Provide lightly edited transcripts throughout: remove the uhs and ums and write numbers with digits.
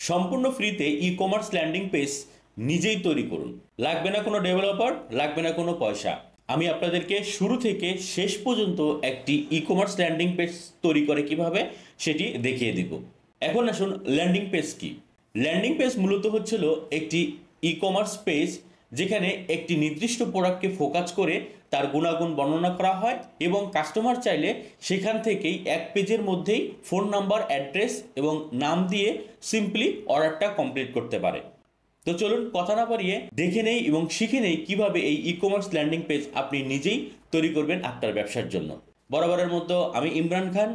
সম্পূর্ণ ফ্রিতে e commerce landing page নিজেই তৈরি করুন। লাগবে না কোনো ডেভেলপার, লাগবে না কোনো পয়সা। আমি আপনাদেরকে শুরু থেকে শেষ পর্যন্ত একটি ই কমার্স ল্যান্ডিং পেজ তৈরি করে কিভাবে সেটি দেখিয়ে দিব। এখন আসুন ল্যান্ডিং পেজ কি। ল্যান্ডিং পেজ মূলত হচ্ছিল একটি ই কমার্স পেজ যেখানে একটি নির্দিষ্ট প্রোডাক্টকে ফোকাস করে তার গুণাগুণ বর্ণনা করা হয় এবং কাস্টমার চাইলে সেখান থেকেই এক পেজের মধ্যেই ফোন নাম্বার, অ্যাড্রেস এবং নাম দিয়ে সিম্পলি অর্ডারটা কমপ্লিট করতে পারে। তো চলুন কথা না বাড়িয়ে দেখে নেই এবং শিখে নেই কীভাবে এই ই কমার্স ল্যান্ডিং পেজ আপনি নিজেই তৈরি করবেন আপনার ব্যবসার জন্য। বরাবরের মতো আমি ইমরান খান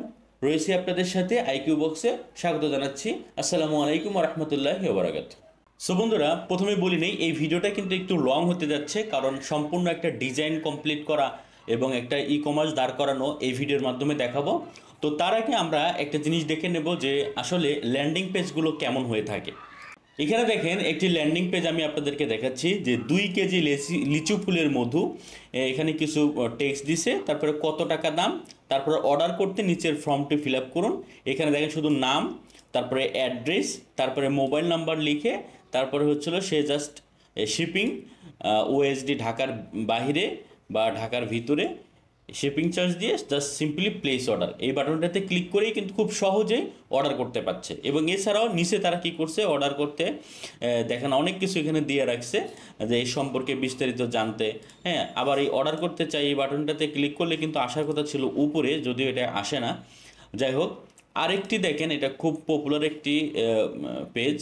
রয়েছি আপনাদের সাথে আইকিউ বক্সে। স্বাগত জানাচ্ছি। আসসালামু আলাইকুম রহমতুল্লাহি ওয়া বারাকাতুহু। সো বন্ধুরা, প্রথমে বলি নেই এই ভিডিওটা কিন্তু একটু লং হতে যাচ্ছে, কারণ সম্পূর্ণ একটা ডিজাইন কমপ্লিট করা এবং একটা ই কমার্স দাঁড় করানো এই ভিডিওর মাধ্যমে দেখাবো। তো তার আগে আমরা একটা জিনিস দেখে নেব যে আসলে ল্যান্ডিং পেজগুলো কেমন হয়ে থাকে। এখানে দেখেন একটি ল্যান্ডিং পেজ আমি আপনাদেরকে দেখাচ্ছি যে 2 কেজি লিচু ফুলের মধু। এখানে কিছু টেক্সট দিছে, তারপরে কত টাকা দাম, তারপরে অর্ডার করতে নিচের ফর্মটি ফিল আপ করুন। এখানে দেখেন শুধু নাম, তারপরে অ্যাড্রেস, তারপরে মোবাইল নাম্বার লিখে, তারপরে হচ্ছিল সে জাস্ট শিপিং ওএসডি ঢাকার বাহিরে বা ঢাকার ভিতরে শিপিং চার্জ দিয়ে জাস্ট সিম্পলি প্লেস অর্ডার, এই বাটনটাতে ক্লিক করেই কিন্তু খুব সহজেই অর্ডার করতে পারছে। এবং এছাড়াও নিচে তারা কি করছে, অর্ডার করতে দেখেন অনেক কিছু এখানে দিয়ে রাখছে যে এই সম্পর্কে বিস্তারিত জানতে। হ্যাঁ, আবার এই অর্ডার করতে চাই এই বাটনটাতে ক্লিক করলে কিন্তু আসার কথা ছিল উপরে, যদিও এটা আসে না। যাই হোক, আরেকটি দেখেন, এটা খুব পপুলার একটি পেজ।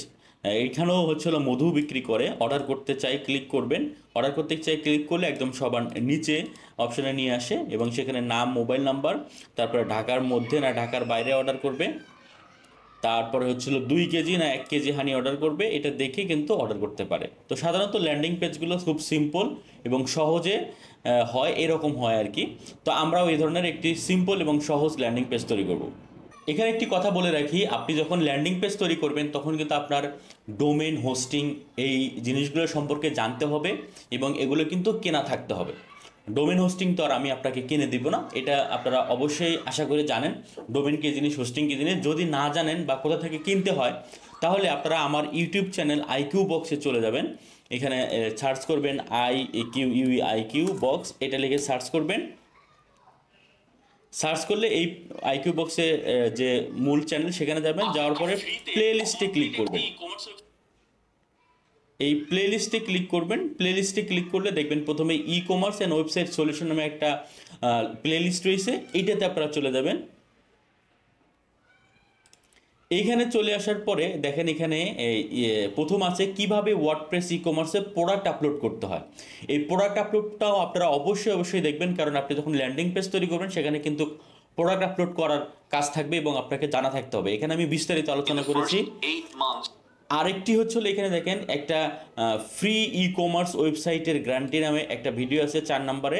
এইখানেও হচ্ছিল মধু বিক্রি করে। অর্ডার করতে চাই ক্লিক করবেন, অর্ডার করতে চাই ক্লিক করলে একদম সবার নিচে অপশানে নিয়ে আসে এবং সেখানে নাম, মোবাইল নাম্বার, তারপরে ঢাকার মধ্যে না ঢাকার বাইরে অর্ডার করবে, তারপরে হচ্ছিল 2 কেজি না 1 কেজি হানি অর্ডার করবে, এটা দেখে কিন্তু অর্ডার করতে পারে। তো সাধারণত ল্যান্ডিং পেজগুলো খুব সিম্পল এবং সহজে হয়, এরকম হয় আর কি। তো আমরাও এই ধরনের একটি সিম্পল এবং সহজ ল্যান্ডিং পেজ তৈরি করব। এখানে একটি কথা বলে রাখি, আপনি যখন ল্যান্ডিং পেজ তৈরি করবেন তখন কিন্তু আপনার ডোমেন, হোস্টিং এই জিনিসগুলো সম্পর্কে জানতে হবে এবং এগুলো কিন্তু কেনা থাকতে হবে। ডোমেন হোস্টিং তো আর আমি আপনাকে কিনে দিব না, এটা আপনারা অবশ্যই আশা করে জানেন ডোমেন কী জিনিস, হোস্টিং কী জিনিস। যদি না জানেন বা কোথা থেকে কিনতে হয়, তাহলে আপনারা আমার ইউটিউব চ্যানেল আইকিউ বক্সে চলে যাবেন। এখানে সার্চ করবেন আইকিউ বক্স, এটা লিখে সার্চ করবেন। সার্চ করলে এই আইকিউ বক্সে যে মূল চ্যানেল সেখানে যাবেন, যাওয়ার পরে প্লে লিস্টে ক্লিক করবেন। এই প্লে লিস্টে ক্লিক করবেন। প্লে লিস্টে ক্লিক করলে দেখবেন প্রথমে e commerce and website solution নামে একটা প্লে লিস্ট রয়েছে, এইটাতে আপনারা চলে যাবেন। এইখানে চলে আসার পরে দেখেন এখানে প্রথম আছে কিভাবে ওয়ার্ডপ্রেস ই কমার্সে প্রোডাক্ট আপলোড করতে হয়। এই প্রোডাক্ট আপলোডটাও আপনারা অবশ্যই দেখবেন, কারণ আপনি যখন ল্যান্ডিং পেজ তৈরি করবেন সেখানে কিন্তু প্রোডাক্ট আপলোড করার কাজ থাকবে এবং আপনাকে জানা থাকতে হবে। এখানে আমি বিস্তারিত আলোচনা করেছি। আরেকটি হচ্ছিল এখানে দেখেন একটা ফ্রি ই কমার্স ওয়েবসাইটের গ্যারান্টি নামে একটা ভিডিও আছে 4 নম্বরে।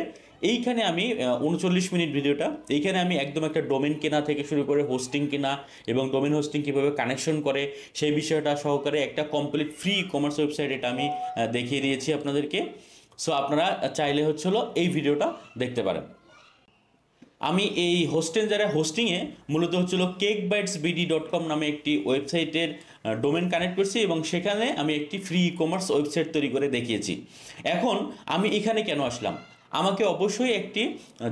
এইখানে আমি 39 মিনিট ভিডিওটা, এইখানে আমি একদম একটা ডোমেন কেনা থেকে শুরু করে হোস্টিং কেনা এবং ডোমেন হোস্টিং কীভাবে কানেকশন করে সেই বিষয়টা সহকারে একটা complete free e commerce website এটা আমি দেখিয়ে দিয়েছি আপনাদেরকে। সো আপনারা চাইলে হচ্ছিল এই ভিডিওটা দেখতে পারেন। আমি এই হোস্টিংয়ে মূলত হচ্ছিল cakebytesbd.com নামে একটি ওয়েবসাইটের ডোমেন কানেক্ট করছি এবং সেখানে আমি একটি ফ্রি ই কমার্স ওয়েবসাইট তৈরি করে দেখিয়েছি। এখন আমি এখানে কেন আসলাম, আমাকে অবশ্যই একটি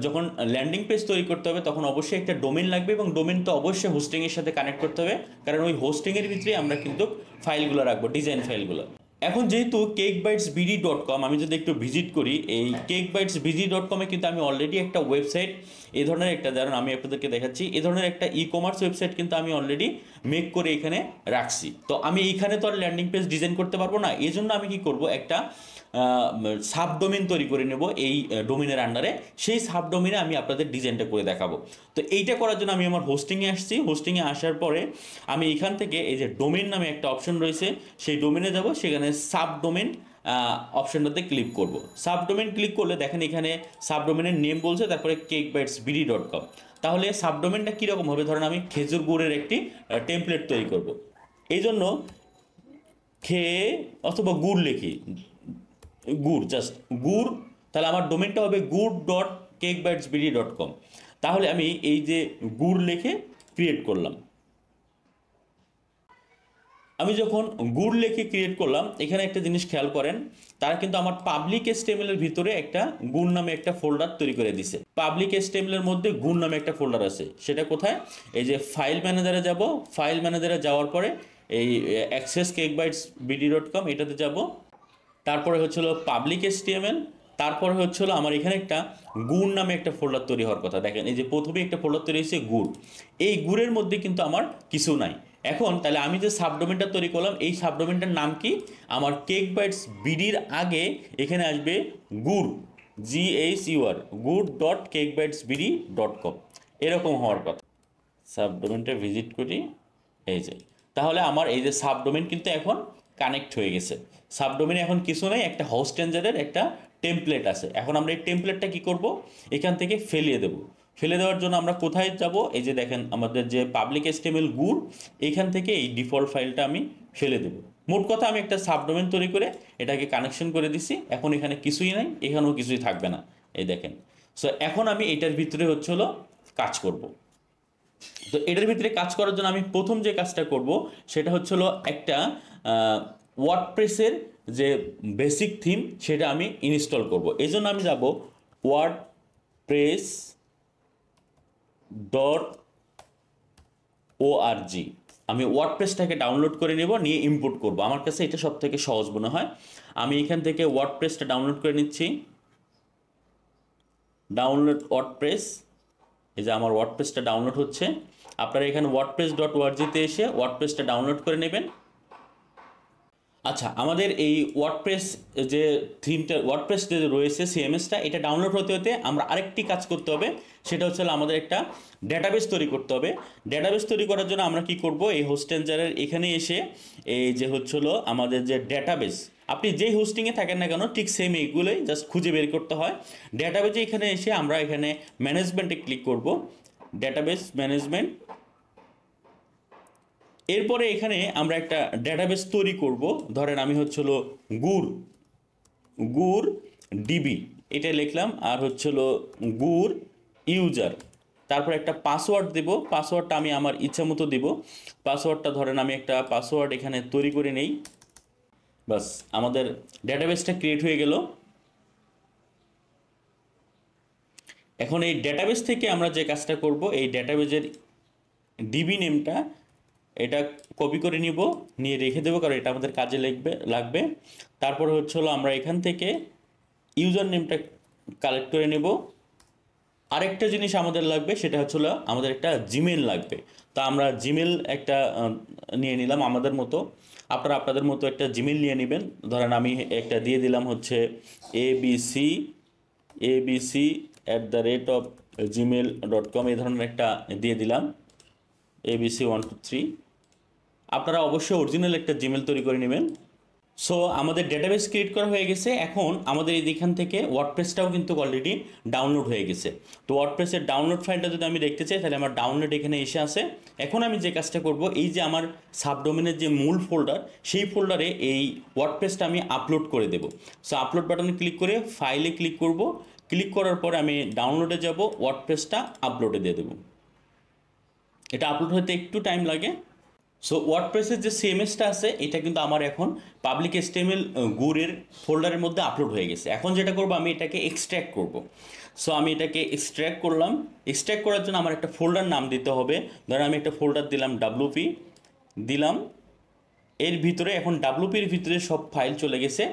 যখন ল্যান্ডিং পেজ তৈরি করতে হবে তখন অবশ্যই একটা ডোমেন লাগবে এবং ডোমেন তো অবশ্যই হোস্টিংয়ের সাথে কানেক্ট করতে হবে, কারণ ওই হোস্টিংয়ের ভিতরে আমরা কিন্তু ফাইলগুলো রাখবো, ডিজাইন ফাইলগুলো। এখন যেহেতু cakebytesbd.com আমি যদি একটু ভিজিট করি, এই cakebytesbd.com-এ কিন্তু আমি অলরেডি একটা ওয়েবসাইট এই ধরনের একটা, ধরুন আমি আপনাদেরকে দেখাচ্ছি, এই ধরনের একটা ই কমার্স ওয়েবসাইট কিন্তু আমি অলরেডি মেক করে এখানে রাখছি। তো আমি এইখানে তো আর ল্যান্ডিং পেজ ডিজাইন করতে পারবো না, এই জন্য আমি কি করব, একটা সাবডোমেন তৈরি করে নেব এই ডোমেনের আন্ডারে। সেই সাবডোমেনে আমি আপনাদের ডিজাইনটা করে দেখাবো। তো এইটা করার জন্য আমি আমার হোস্টিংয়ে আসছি। হোস্টিংয়ে আসার পরে আমি এখান থেকে এই যে ডোমেন নামে একটা অপশন রয়েছে সেই ডোমেনে যাব, সেখানে সাবডোমেন অপশনটাতে ক্লিক করব। সাবডোমেন ক্লিক করলে দেখেন এখানে সাবডোমেনের নেম বলছে, তারপরে cakebytesbd.com। তাহলে সাবডোমেনটা কীরকম হবে, ধরেন আমি খেজুর গুড়ের একটি টেমপ্লেট তৈরি করব, এই জন্য খেয়ে অথবা গুড় লিখি, গুড়, জাস্ট গুড়, তাহলে আমার ডোমেনটা হবে good.cakebytesbd.com। তাহলে আমি এই যে গুড় লিখে ক্রিয়েট করলাম। আমি যখন গুড় লিখে ক্রিয়েট করলাম, এখানে একটা জিনিস খেয়াল করেন, তারা কিন্তু আমার পাবলিক এসটিএমএল এর ভিতরে একটা গুড় নামে একটা ফোল্ডার তৈরি করে দিছে। পাবলিক এসটিএমএল এর মধ্যে গুড় নামে একটা ফোল্ডার আছে, সেটা কোথায়? এই যে ফাইল ম্যানেজারে যাব, ফাইল ম্যানেজারে যাওয়ার পরে এই accesscakebytesbd.com এটাতে যাব, তারপরে হচ্ছিল পাবলিক এসটিএমএল, তারপরে হচ্ছিল আমার এখানে একটা গুড় নামে একটা ফোল্ডার তৈরি হওয়ার কথা। দেখেন এই যে প্রথমে একটা ফোল্ডার তৈরি হয়েছে গুড়, এই গুড়ের মধ্যে কিন্তু আমার কিছু নাই। এখন তাহলে আমি যে সাবডোমেনটা তৈরি করলাম, এই সাবডোমেনটার নাম কি? আমার কেক বাইটস বিডির আগে এখানে আসবে গুড়, GHUR, good.cakebytesbd.com, এরকম হওয়ার কথা। সাবডোমেনটা ভিজিট করি, এই যে, তাহলে আমার এই যে সাবডোমেন কিন্তু এখন কানেক্ট হয়ে গেছে। সাবডোমেনে এখন কিছু নেই, একটা হোস্ট রেঞ্জারের একটা টেমপ্লেট আছে। এখন আমরা এই টেমপ্লেটটা কি করব? এখান থেকে ফেলিয়ে দেব। ফেলে দেওয়ার জন্য আমরা কোথায় যাব? এই যে দেখেন আমাদের যে পাবলিক এসটিএমএল গুড়, এইখান থেকে এই ডিফল্ট ফাইলটা আমি ফেলে দেব। মোট কথা আমি একটা সাবডোমেন তৈরি করে এটাকে কানেকশন করে দিছি। এখন এখানে কিছুই নাই, এখানেও কিছুই থাকবে না, এই দেখেন। সো এখন আমি এটার ভিতরে হলো কাজ করব। তো এটার ভিতরে কাজ করার জন্য আমি প্রথম যে কাজটা করব সেটা হলো একটা ওয়ার্ডপ্রেসের যে বেসিক থিম সেটা আমি ইনস্টল করব। এই জন্য আমি যাব wordpress.org। আমি ওয়ার্ডপ্রেসটাকে ডাউনলোড করে নেব, নিয়ে ইম্পোর্ট করব। আমার কাছে এটা সব থেকে সহজ মনে হয়। আমি এখান থেকে ওয়ার্ডপ্রেসটা ডাউনলোড করে নিচ্ছি। ডাউনলোড ওয়ার্ডপ্রেস, এই যে আমার ওয়ার্ডপ্রেসটা ডাউনলোড হচ্ছে। আপনারা এখানে wordpress.org-তে এসে ওয়ার্ডপ্রেসটা ডাউনলোড করে নেবেন। আচ্ছা, আমাদের এই ওয়ার্ডপ্রেস যে থিমটা, ওয়ার্ডপ্রেস যে রয়েছে সিএমএসটা, এটা ডাউনলোড হতে হতে আমরা আরেকটি কাজ করতে হবে। সেটা হচ্ছে আমাদের একটা ডেটাবেস তৈরি করতে হবে। ডেটাবেস তৈরি করার জন্য আমরা কি করব? এই হোস্ট রেঞ্জারের এখানে এসে এই যে আমাদের যে ডেটাবেস, আপনি যেই হোস্টিংয়ে থাকেন না কেন ঠিক সেম এইগুলোই জাস্ট খুঁজে বের করতে হয়। ডেটাবেসে এখানে এসে আমরা এখানে ম্যানেজমেন্টে ক্লিক করব, ডেটাবেস ম্যানেজমেন্ট। এরপরে এখানে আমরা একটা ডেটাবেস তৈরি করব। ধরেন আমি গুড় ডিবি এটা লিখলাম, আর গুড় ইউজার, তারপর একটা পাসওয়ার্ড দেব। পাসওয়ার্ডটা আমি আমার ইচ্ছা মতো দেব। পাসওয়ার্ডটা ধরেন আমি একটা পাসওয়ার্ড এখানে তৈরি করে নেই। বাস, আমাদের ডেটাবেসটা ক্রিয়েট হয়ে গেল। এখন এই ডেটাবেস থেকে আমরা যে কাজটা করব, এই ডেটাবেসের ডিবি নেমটা এটা কপি করে নিব, নিয়ে রেখে দেবো, কারণ এটা আমাদের কাজে লাগবে। তারপর আমরা এখান থেকে ইউজার নেমটা কালেক্ট করে নেব। আরেকটা জিনিস আমাদের লাগবে, সেটা আমাদের একটা জিমেল লাগবে। তা আমরা জিমেল একটা নিয়ে নিলাম আমাদের মতো। আপনারা আপনাদের মতো একটা জিমেল নিয়ে নেবেন। ধরেন আমি একটা দিয়ে দিলাম abc@gmail.com, এই ধরনের একটা দিয়ে দিলাম, abc123। আপনারা অবশ্যই অরিজিনাল একটা জিমেল তৈরি করে নেবেন। সো আমাদের ডেটাবেস ক্রিয়েট করা হয়ে গেছে। এখন আমাদের এখান থেকে ওয়ার্ডপ্রেসটাও কিন্তু অলরেডি ডাউনলোড হয়ে গেছে। তো ওয়ার্ডপ্রেসের ডাউনলোড ফাইলটা যদি আমি দেখতে চাই, তাহলে আমার ডাউনলোড এখানে এসে আসে। এখন আমি যে কাজটা করব, এই যে আমার সাবডোমেনের যে মূল ফোল্ডার, সেই ফোল্ডারে এই ওয়ার্ডপ্রেসটা আমি আপলোড করে দেব। সো আপলোড বাটনে ক্লিক করে ফাইলে ক্লিক করব। ক্লিক করার পরে আমি ডাউনলোডে যাব, ওয়ার্ডপ্রেসটা আপলোডে দিয়ে দেবো। এটা আপলোড হতে একটু টাইম লাগে। সো ওয়ার্ডপ্রেসের যে সিএমএসটা আছে, এটা কিন্তু আমার এখন পাবলিক এসটিএমএল গুড়ের ফোল্ডারের মধ্যে আপলোড হয়ে গেছে। এখন যেটা করব, আমি এটাকে এক্সট্র্যাক্ট করব। সো আমি এটাকে এক্সট্র্যাক্ট করলাম। এক্সট্র্যাক্ট করার জন্য আমার একটা ফোল্ডার নাম দিতে হবে। ধরেন আমি একটা ফোল্ডার দিলাম WP দিলাম। এর ভিতরে এখন WPর ভিতরে সব ফাইল চলে গেছে।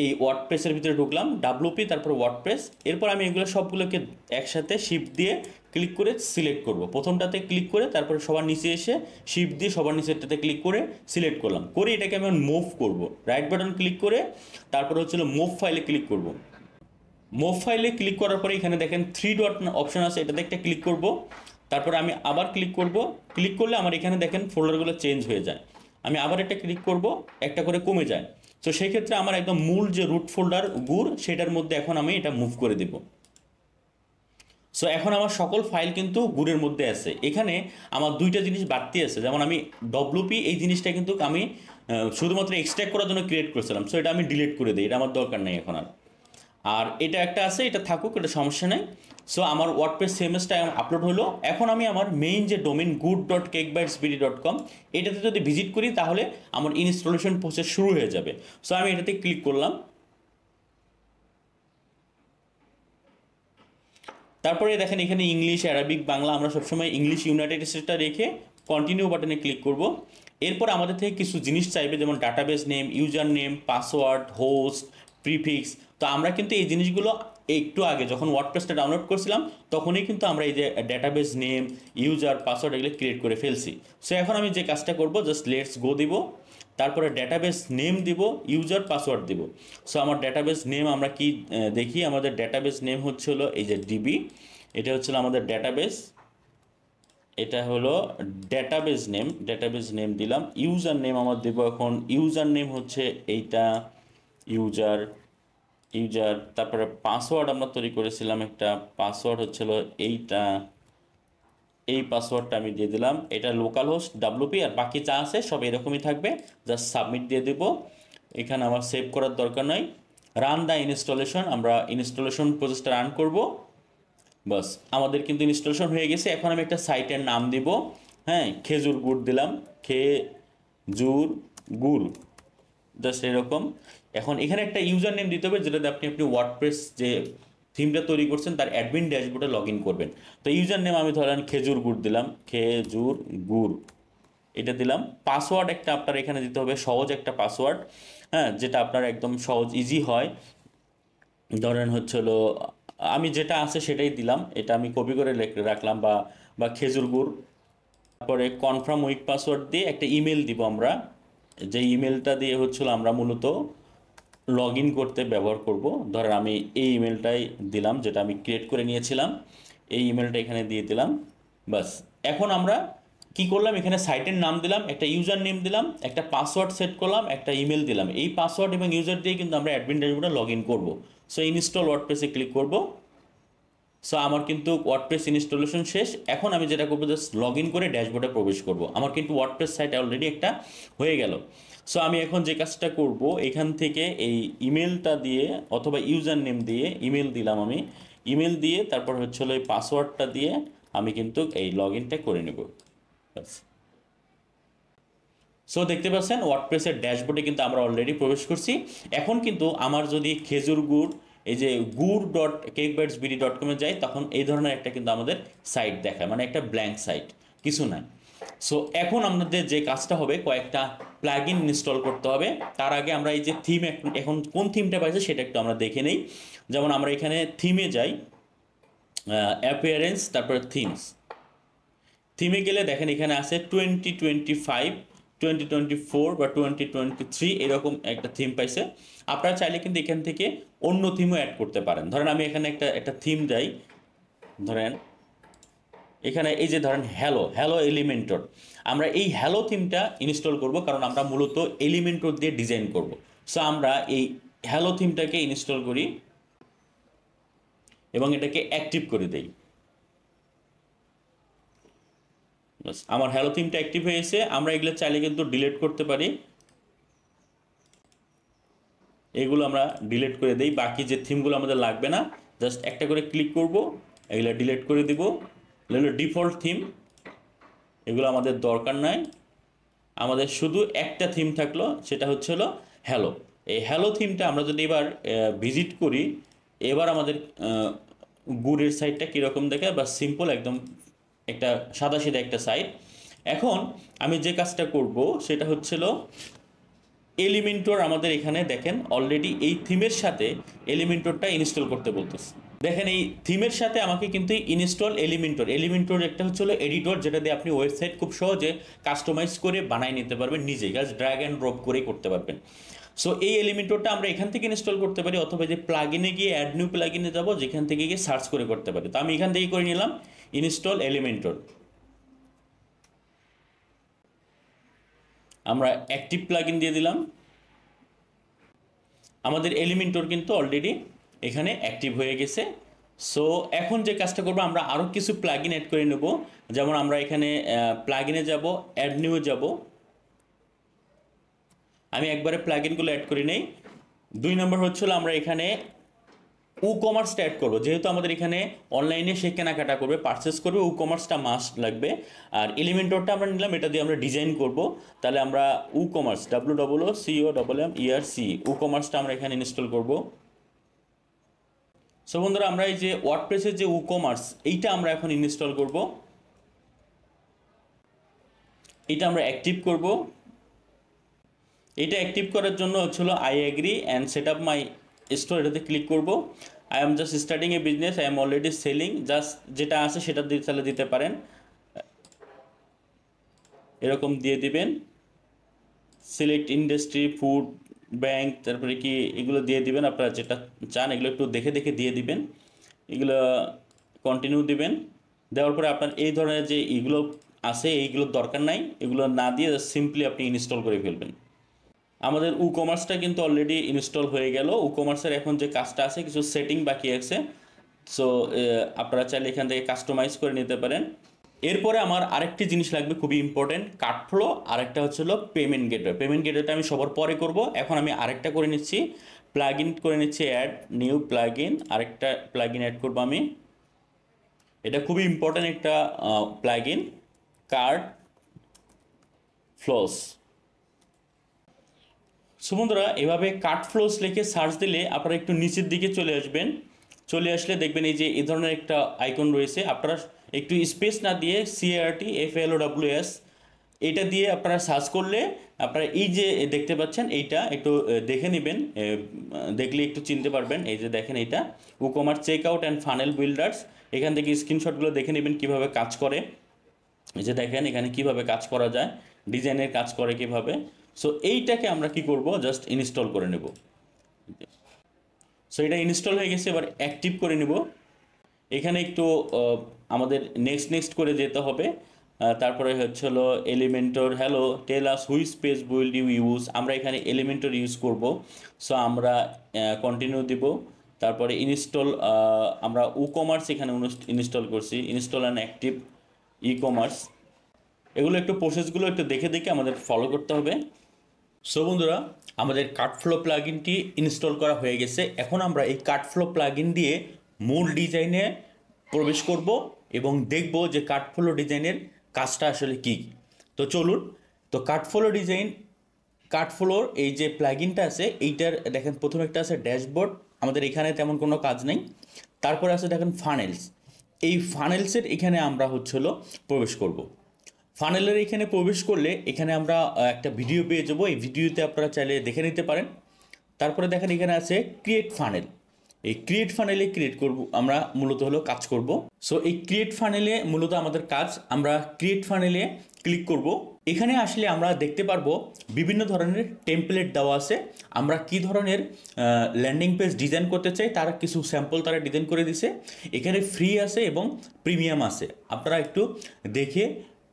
এই ওয়ার্ডপ্রেসের ভিতরে ঢুকলাম, WP তারপর ওয়ার্ডপ্রেস। এরপর আমি এগুলো সবগুলোকে একসাথে শিফট দিয়ে ক্লিক করে সিলেক্ট করব। প্রথমটাতে ক্লিক করে তারপরে সবার নিচে এসে শিফট দিয়ে সবার নিচেরটাতে ক্লিক করে সিলেক্ট করলাম। করে এটাকে আমি মুভ করব। রাইট বাটন ক্লিক করে তারপর মুভ ফাইলে ক্লিক করব। মুভ ফাইলে ক্লিক করার পরে এখানে দেখেন 3 ডট অপশন আছে, এটাতে একটা ক্লিক করব। তারপর আমি আবার ক্লিক করব। ক্লিক করলে আমার এখানে দেখেন ফোল্ডারগুলো চেঞ্জ হয়ে যায়। আমি আবার একটা ক্লিক করব, একটা করে কমে যায়। তো সেই ক্ষেত্রে আমার একদম মূল যে রুট ফোল্ডার গুড়, সেটার মধ্যে এখন আমি এটা মুভ করে দেব। সো এখন আমার সকল ফাইল কিন্তু গুড়ের মধ্যে আছে। এখানে আমার দুইটা জিনিস বাড়তি আছে, যেমন আমি WP এই জিনিসটা কিন্তু আমি শুধুমাত্র এক্সট্র্যাক্ট করার জন্য ক্রিয়েট করেছিলাম। সো এটা আমি ডিলিট করে দিই, এটা আমার দরকার নেই এখন আর। আর এটা একটা আছে, এটা থাকুক, এটা সমস্যা নেই। সো আমার ওয়ার্ডপ্রেস সিএমএসটা আপলোড হলো। এখন আমি আমার মেইন যে ডোমেন good.cakebytesbd.com এটাতে যদি ভিজিট করি তাহলে আমার ইনস্টলেশন প্রসেস শুরু হয়ে যাবে। সো আমি এটাতে ক্লিক করলাম। তারপরে দেখেন এখানে ইংলিশ, অ্যারাবিক, বাংলা, আমরা সবসময় ইংলিশ ইউনাইটেড স্টেটসটা রেখে কন্টিনিউ বাটনে ক্লিক করব। এরপর আমাদের থেকে কিছু জিনিস চাইবে, যেমন database name, user name, password, host, prefix. তো আমরা কিন্তু এই জিনিসগুলো একটু আগে যখন ওয়ার্ডপ্রেসটা ডাউনলোড করছিলাম তখনই কিন্তু আমরা এই যে ডাটাবেস নেম, ইউজার, পাসওয়ার্ড এগুলো ক্রিয়েট করে ফেলছি। সো এখন আমি যে কাজটা করব, জাস্ট লেটস গো দিব, তারপরে ডেটাবেস নেম দিব, ইউজার পাসওয়ার্ড দিব। সো আমার ডেটাবেস নেম আমরা কি দেখি, আমাদের ডেটাবেস নেম হচ্ছে হলো এই যে ডিবি, এটা হচ্ছে আমাদের ডেটাবেস, এটা হলো ডেটাবেস নেম দিলাম। ইউজার নেম আমার দেবো, এখন ইউজার নেম হচ্ছে এইটা, ইউজার, তারপরে পাসওয়ার্ড আমরা তৈরি করেছিলাম একটা, পাসওয়ার্ড হচ্ছিল এইটা, এই পাসওয়ার্ডটা আমি দিয়ে দিলাম। এটা লোকাল হোস্ট ডাব্লুপি, আর বাকি যা আছে সব এরকমই থাকবে। জাস্ট সাবমিট দিয়ে দেবো। এখানে আমার সেভ করার দরকার নয়। রান দ্য ইনস্টলেশন, আমরা ইনস্টলেশন প্রসেসটা রান করব। বাস আমাদের কিন্তু ইনস্টলেশন হয়ে গেছে। এখন আমি একটা সাইটের নাম দিব, হ্যাঁ, খেজুর গুড় দিলাম, খেজুর গুড়, জাস্ট এরকম। এখন এখানে একটা ইউজার নেম দিতে হবে যেটাতে আপনি ওয়ার্ডপ্রেস যে থিমটা তৈরি করছেন তার অ্যাডমিন ড্যাশবোর্ডে লগ ইন করবেন। তো ইউজার নেম আমি ধরেন খেজুর গুড় দিলাম, খেজুর গুড়, এটা দিলাম। পাসওয়ার্ড একটা আপনার এখানে দিতে হবে, সহজ একটা পাসওয়ার্ড, হ্যাঁ, যেটা আপনার একদম সহজ ইজি হয়। ধরেন হচ্ছে হলো আমি যেটা আছে সেটাই দিলাম, এটা আমি কপি করে রাখলাম, বা খেজুর গুড়। তারপরে কনফার্ম উইক পাসওয়ার্ড দিয়ে একটা ইমেল দিব আমরা, যে ইমেলটা দিয়ে হচ্ছিল আমরা মূলত লগ ইন করতে ব্যবহার করব। ধরেন আমি এই ইমেলটাই দিলাম যেটা আমি ক্রিয়েট করে নিয়েছিলাম, এই ইমেলটা এখানে দিয়ে দিলাম। বাস এখন আমরা কি করলাম, এখানে সাইটের নাম দিলাম, একটা ইউজার নেম দিলাম, একটা পাসওয়ার্ড সেট করলাম, একটা ইমেল দিলাম। এই পাসওয়ার্ড এবং ইউজার দিয়ে কিন্তু আমরা অ্যাডমিন ড্যাশবোর্ডে লগ ইন করবো। সো ইনস্টল ওয়ার্ডপ্রেসে ক্লিক করব। সো আমার কিন্তু ওয়ার্ডপ্রেস ইনস্টলেশন শেষ। এখন আমি যেটা করবো, জাস্ট লগ ইন করে ড্যাশবোর্ডে প্রবেশ করব। আমার কিন্তু ওয়ার্ডপ্রেস সাইট অলরেডি একটা হয়ে গেল। সো আমি এখন যে কাজটা করব, এখান থেকে এই ইমেলটা দিয়ে অথবা ইউজার নেম দিয়ে, ইমেল দিলাম আমি, ইমেল দিয়ে তারপর হচ্ছে হলো এই পাসওয়ার্ডটা দিয়ে আমি কিন্তু এই লগ ইনটা করে নেব। ব্যাস। সো দেখতে পাচ্ছেন ওয়ার্ডপ্রেসের ড্যাশবোর্ডে কিন্তু আমরা অলরেডি প্রবেশ করছি। এখন কিন্তু আমার যদি খেজুর গুড়, এই যে guড়.cakebytesbd.com-এ যাই, তখন এই ধরনের একটা কিন্তু আমাদের সাইট দেখায়, মানে একটা ব্ল্যাঙ্ক সাইট, কিছু নাই। সো এখন আমাদের যে কাজটা হবে, কয়েকটা প্লাগইন ইনস্টল করতে হবে। তার আগে আমরা এই যে থিম, এখন কোন থিমটা পাইছে সেটা একটু আমরা দেখে নেই। যেমন আমরা এখানে থিমে যাই, অ্যাপিয়ারেন্স, তারপরে থিমস। থিমে গেলে দেখেন এখানে আছে 2025, 2024 বা 2023 এরকম একটা থিম পাইছে। আপনারা চাইলে কিন্তু এখান থেকে অন্য থিমও অ্যাড করতে পারেন। ধরেন আমি এখানে একটা থিম যাই, ধরেন এখানে এই যে ধরেন হ্যালো এলিমেন্টর, আমরা এই হ্যালো থিমটা ইনস্টল করব, কারণ আমরা মূলত এলিমেন্টর দিয়ে ডিজাইন করব। সো আমরা এই হ্যালো থিমটাকে ইনস্টল করি এবং এটাকে অ্যাক্টিভ করে দেই। বাস আমার হ্যালো থিমটা অ্যাক্টিভ হয়েছে। আমরা এগুলো চাইলে কিন্তু ডিলিট করতে পারি, এগুলো আমরা ডিলিট করে দিই। বাকি যে থিমগুলো আমাদের লাগবে না, জাস্ট একটা করে ক্লিক করব, এগুলো ডিলিট করে দিব। এগুলো ডিফল্ট থিম, এগুলো আমাদের দরকার নাই। আমাদের শুধু একটা থিম থাকলো, সেটা হচ্ছে হলো হ্যালো। এই হ্যালো থিমটা আমরা যদি এবার ভিজিট করি, এবার আমাদের গুড়ের সাইটটা কীরকম দেখায়, বা সিম্পল একদম একটা সাদাসিধা একটা সাইট। এখন আমি যে কাজটা করব সেটা হচ্ছিল এলিমেন্টর, আমাদের এখানে দেখেন অলরেডি এই থিমের সাথে এলিমেন্টরটা ইনস্টল করতে বলতেছে। দেখেন এই থিমের সাথে আমাকে কিন্তু ইনস্টল এলিমেন্টর একটা হচ্ছে হলো এডিটর, যেটা দিয়ে আপনি ওয়েবসাইট খুব সহজে কাস্টমাইজ করে বানিয়ে নিতে পারবেন, নিজেই কাজ ড্র্যাগ অ্যান্ড ড্রপ করে করতে পারবেন। সো এই এলিমেন্টরটা আমরা এখান থেকে ইনস্টল করতে পারি, অথবা যে প্লাগইনে গিয়ে অ্যাড নিউ প্লাগইনে যাবো, যেখান থেকে গিয়ে সার্চ করে করতে পারি। তো আমি এখান থেকে করে নিলাম ইনস্টল এলিমেন্টর। আমরা অ্যাক্টিভ প্লাগইন দিয়ে দিলাম। আমাদের এলিমেন্টর কিন্তু অলরেডি এখানে অ্যাক্টিভ হয়ে গেছে। সো এখন যে কাজটা করবো, আমরা আরও কিছু প্লাগইন অ্যাড করে নেব। যেমন আমরা এখানে প্লাগইনে যাব, অ্যাড নিউ যাব, আমি একবারে প্লাগইনগুলো অ্যাড করে নেই। 2 নম্বর হচ্ছিল আমরা এখানে কমার্সটা অ্যাড করবো, যেহেতু আমাদের এখানে অনলাইনে সে কেনাকাটা করবে, পারচেস করবে, কমার্সটা মাস্ট লাগবে। আর এলিমেন্টরটা আমরা নিলাম, এটা দিয়ে আমরা ডিজাইন করব। তাহলে আমরা কমার্স WOOCOMMERC কমার্সটা আমরা এখানে ইনস্টল করব। সো বন্ধুরা, আমরা এই যে ওয়ার্ডপ্রেসের যে কমার্স এইটা আমরা এখন ইনস্টল করব, এটা আমরা অ্যাক্টিভ করব। এটা অ্যাক্টিভ করার জন্য হচ্ছিল I agree and set up my store, এটাতে ক্লিক করব। I am just starting A business, I am already selling, just যেটা আছে সেটা দিয়ে তাহলে দিতে পারেন, এরকম দিয়ে দিবেন। সিলেক্ট ইন্ডাস্ট্রি, ফুড, ব্যাংক, তারপরে কি এগুলো দিয়ে দিবেন, আপনারা যেটা চান এগুলো একটু দেখে দেখে দিয়ে দিবেন। এগুলো কন্টিনিউ দিবেন। দেওয়ার পরে আপনার এই ধরনের যে এগুলো আছে এইগুলোর দরকার নাই, এগুলো না দিয়ে সিম্পলি আপনি ইনস্টল করে ফেলবেন। আমাদের কমার্সটা কিন্তু অলরেডি ইনস্টল হয়ে গেল। কমার্সের এখন যে কাজটা আছে, কিছু সেটিং বাকি আছে। সো আপনারা চাইলে এখান থেকে কাস্টমাইজ করে নিতে পারেন। এরপরে আমার আরেকটি জিনিস লাগবে, খুবই ইম্পর্টেন্ট, কার্ডফ্লো। আরেকটা হলো পেমেন্ট গেটওয়ে। পেমেন্ট গেটওয়েটা আমি সবার পরে করব, এখন আমি আরেকটা করে নিচ্ছি, প্লাগ ইন করে নিচ্ছি, অ্যাড নিউ প্লাগ ইন, আরেকটা প্লাগ ইন অ্যাড করবো আমি। এটা খুবই ইম্পর্টেন্ট একটা plug in, card flows. So বন্ধুরা, এভাবে কার্ড ফ্লোস লিখে সার্চ দিলে আপনারা একটু নিচের দিকে চলে আসবেন। চলে আসলে দেখবেন এই যে এই ধরনের একটা আইকন রয়েছে, আপনারা একটু স্পেস না দিয়ে CARTFLOWS এটা দিয়ে আপনারা সার্চ করলে আপনারা এই যে দেখতে পাচ্ছেন এইটা একটু দেখে নেবেন, দেখলে একটু চিনতে পারবেন। এই যে দেখেন, এইটা commerce check out and funnel builders, এখান থেকে স্ক্রিনশটগুলো দেখে নেবেন কীভাবে কাজ করে। এই যে দেখেন এখানে কিভাবে কাজ করা যায়, ডিজাইনের কাজ করে কিভাবে। সো এইটাকে আমরা কি করব, জাস্ট ইনস্টল করে নেব। সো এটা ইনস্টল হয়ে গেছে, এবার অ্যাক্টিভ করে নেব। এখানে একটু আমাদের নেক্সট করে যেতে হবে। তারপরে হলো Elementor, hello tell us which page will you use, আমরা এখানে এলিমেন্টর ইউজ করব। সো আমরা কন্টিনিউ দিব। তারপরে ইনস্টল, আমরা কমার্স এখানে ইনস্টল করছি, ইনস্টল অ্যান্ড অ্যাক্টিভ কমার্স। এগুলো একটু প্রসেসগুলো একটু দেখে দেখে আমাদের ফলো করতে হবে। সো বন্ধুরা, আমাদের কার্ডফ্লো প্লাগইনটি ইনস্টল করা হয়ে গেছে। এখন আমরা এই কার্ডফ্লো প্লাগইন দিয়ে মূল ডিজাইনে প্রবেশ করব এবং দেখব যে কার্ডফ্লো ডিজাইনের কাজটা আসলে কী। তো চলুন। তো কার্ডফ্লোর এই যে প্লাগইনটা আছে, এইটার দেখেন প্রথমে একটা আছে ড্যাশবোর্ড, আমাদের এখানে তেমন কোনো কাজ নেই। তারপরে আছে দেখেন ফানেলস, এই ফানেলসের এখানে আমরা প্রবেশ করব। ফানেলের এখানে প্রবেশ করলে এখানে আমরা একটা ভিডিও পেয়ে যাবো, এই ভিডিওতে আপনারা চাইলে দেখে নিতে পারেন। তারপরে দেখেন এখানে আছে ক্রিয়েট ফানেল, এই ক্রিয়েট ফানেলে ক্রিয়েট করব আমরা, মূলত কাজ করব। সো এই ক্রিয়েট ফানেলে মূলত আমাদের কাজ, আমরা ক্রিয়েট ফানেলে ক্লিক করব। এখানে আসলে আমরা দেখতে পারবো বিভিন্ন ধরনের টেমপ্লেট দেওয়া আছে, আমরা কি ধরনের ল্যান্ডিং পেজ ডিজাইন করতে চাই তার কিছু স্যাম্পল তারা ডিজাইন করে দিছে। এখানে ফ্রি আছে এবং প্রিমিয়াম আছে, আপনারা একটু দেখে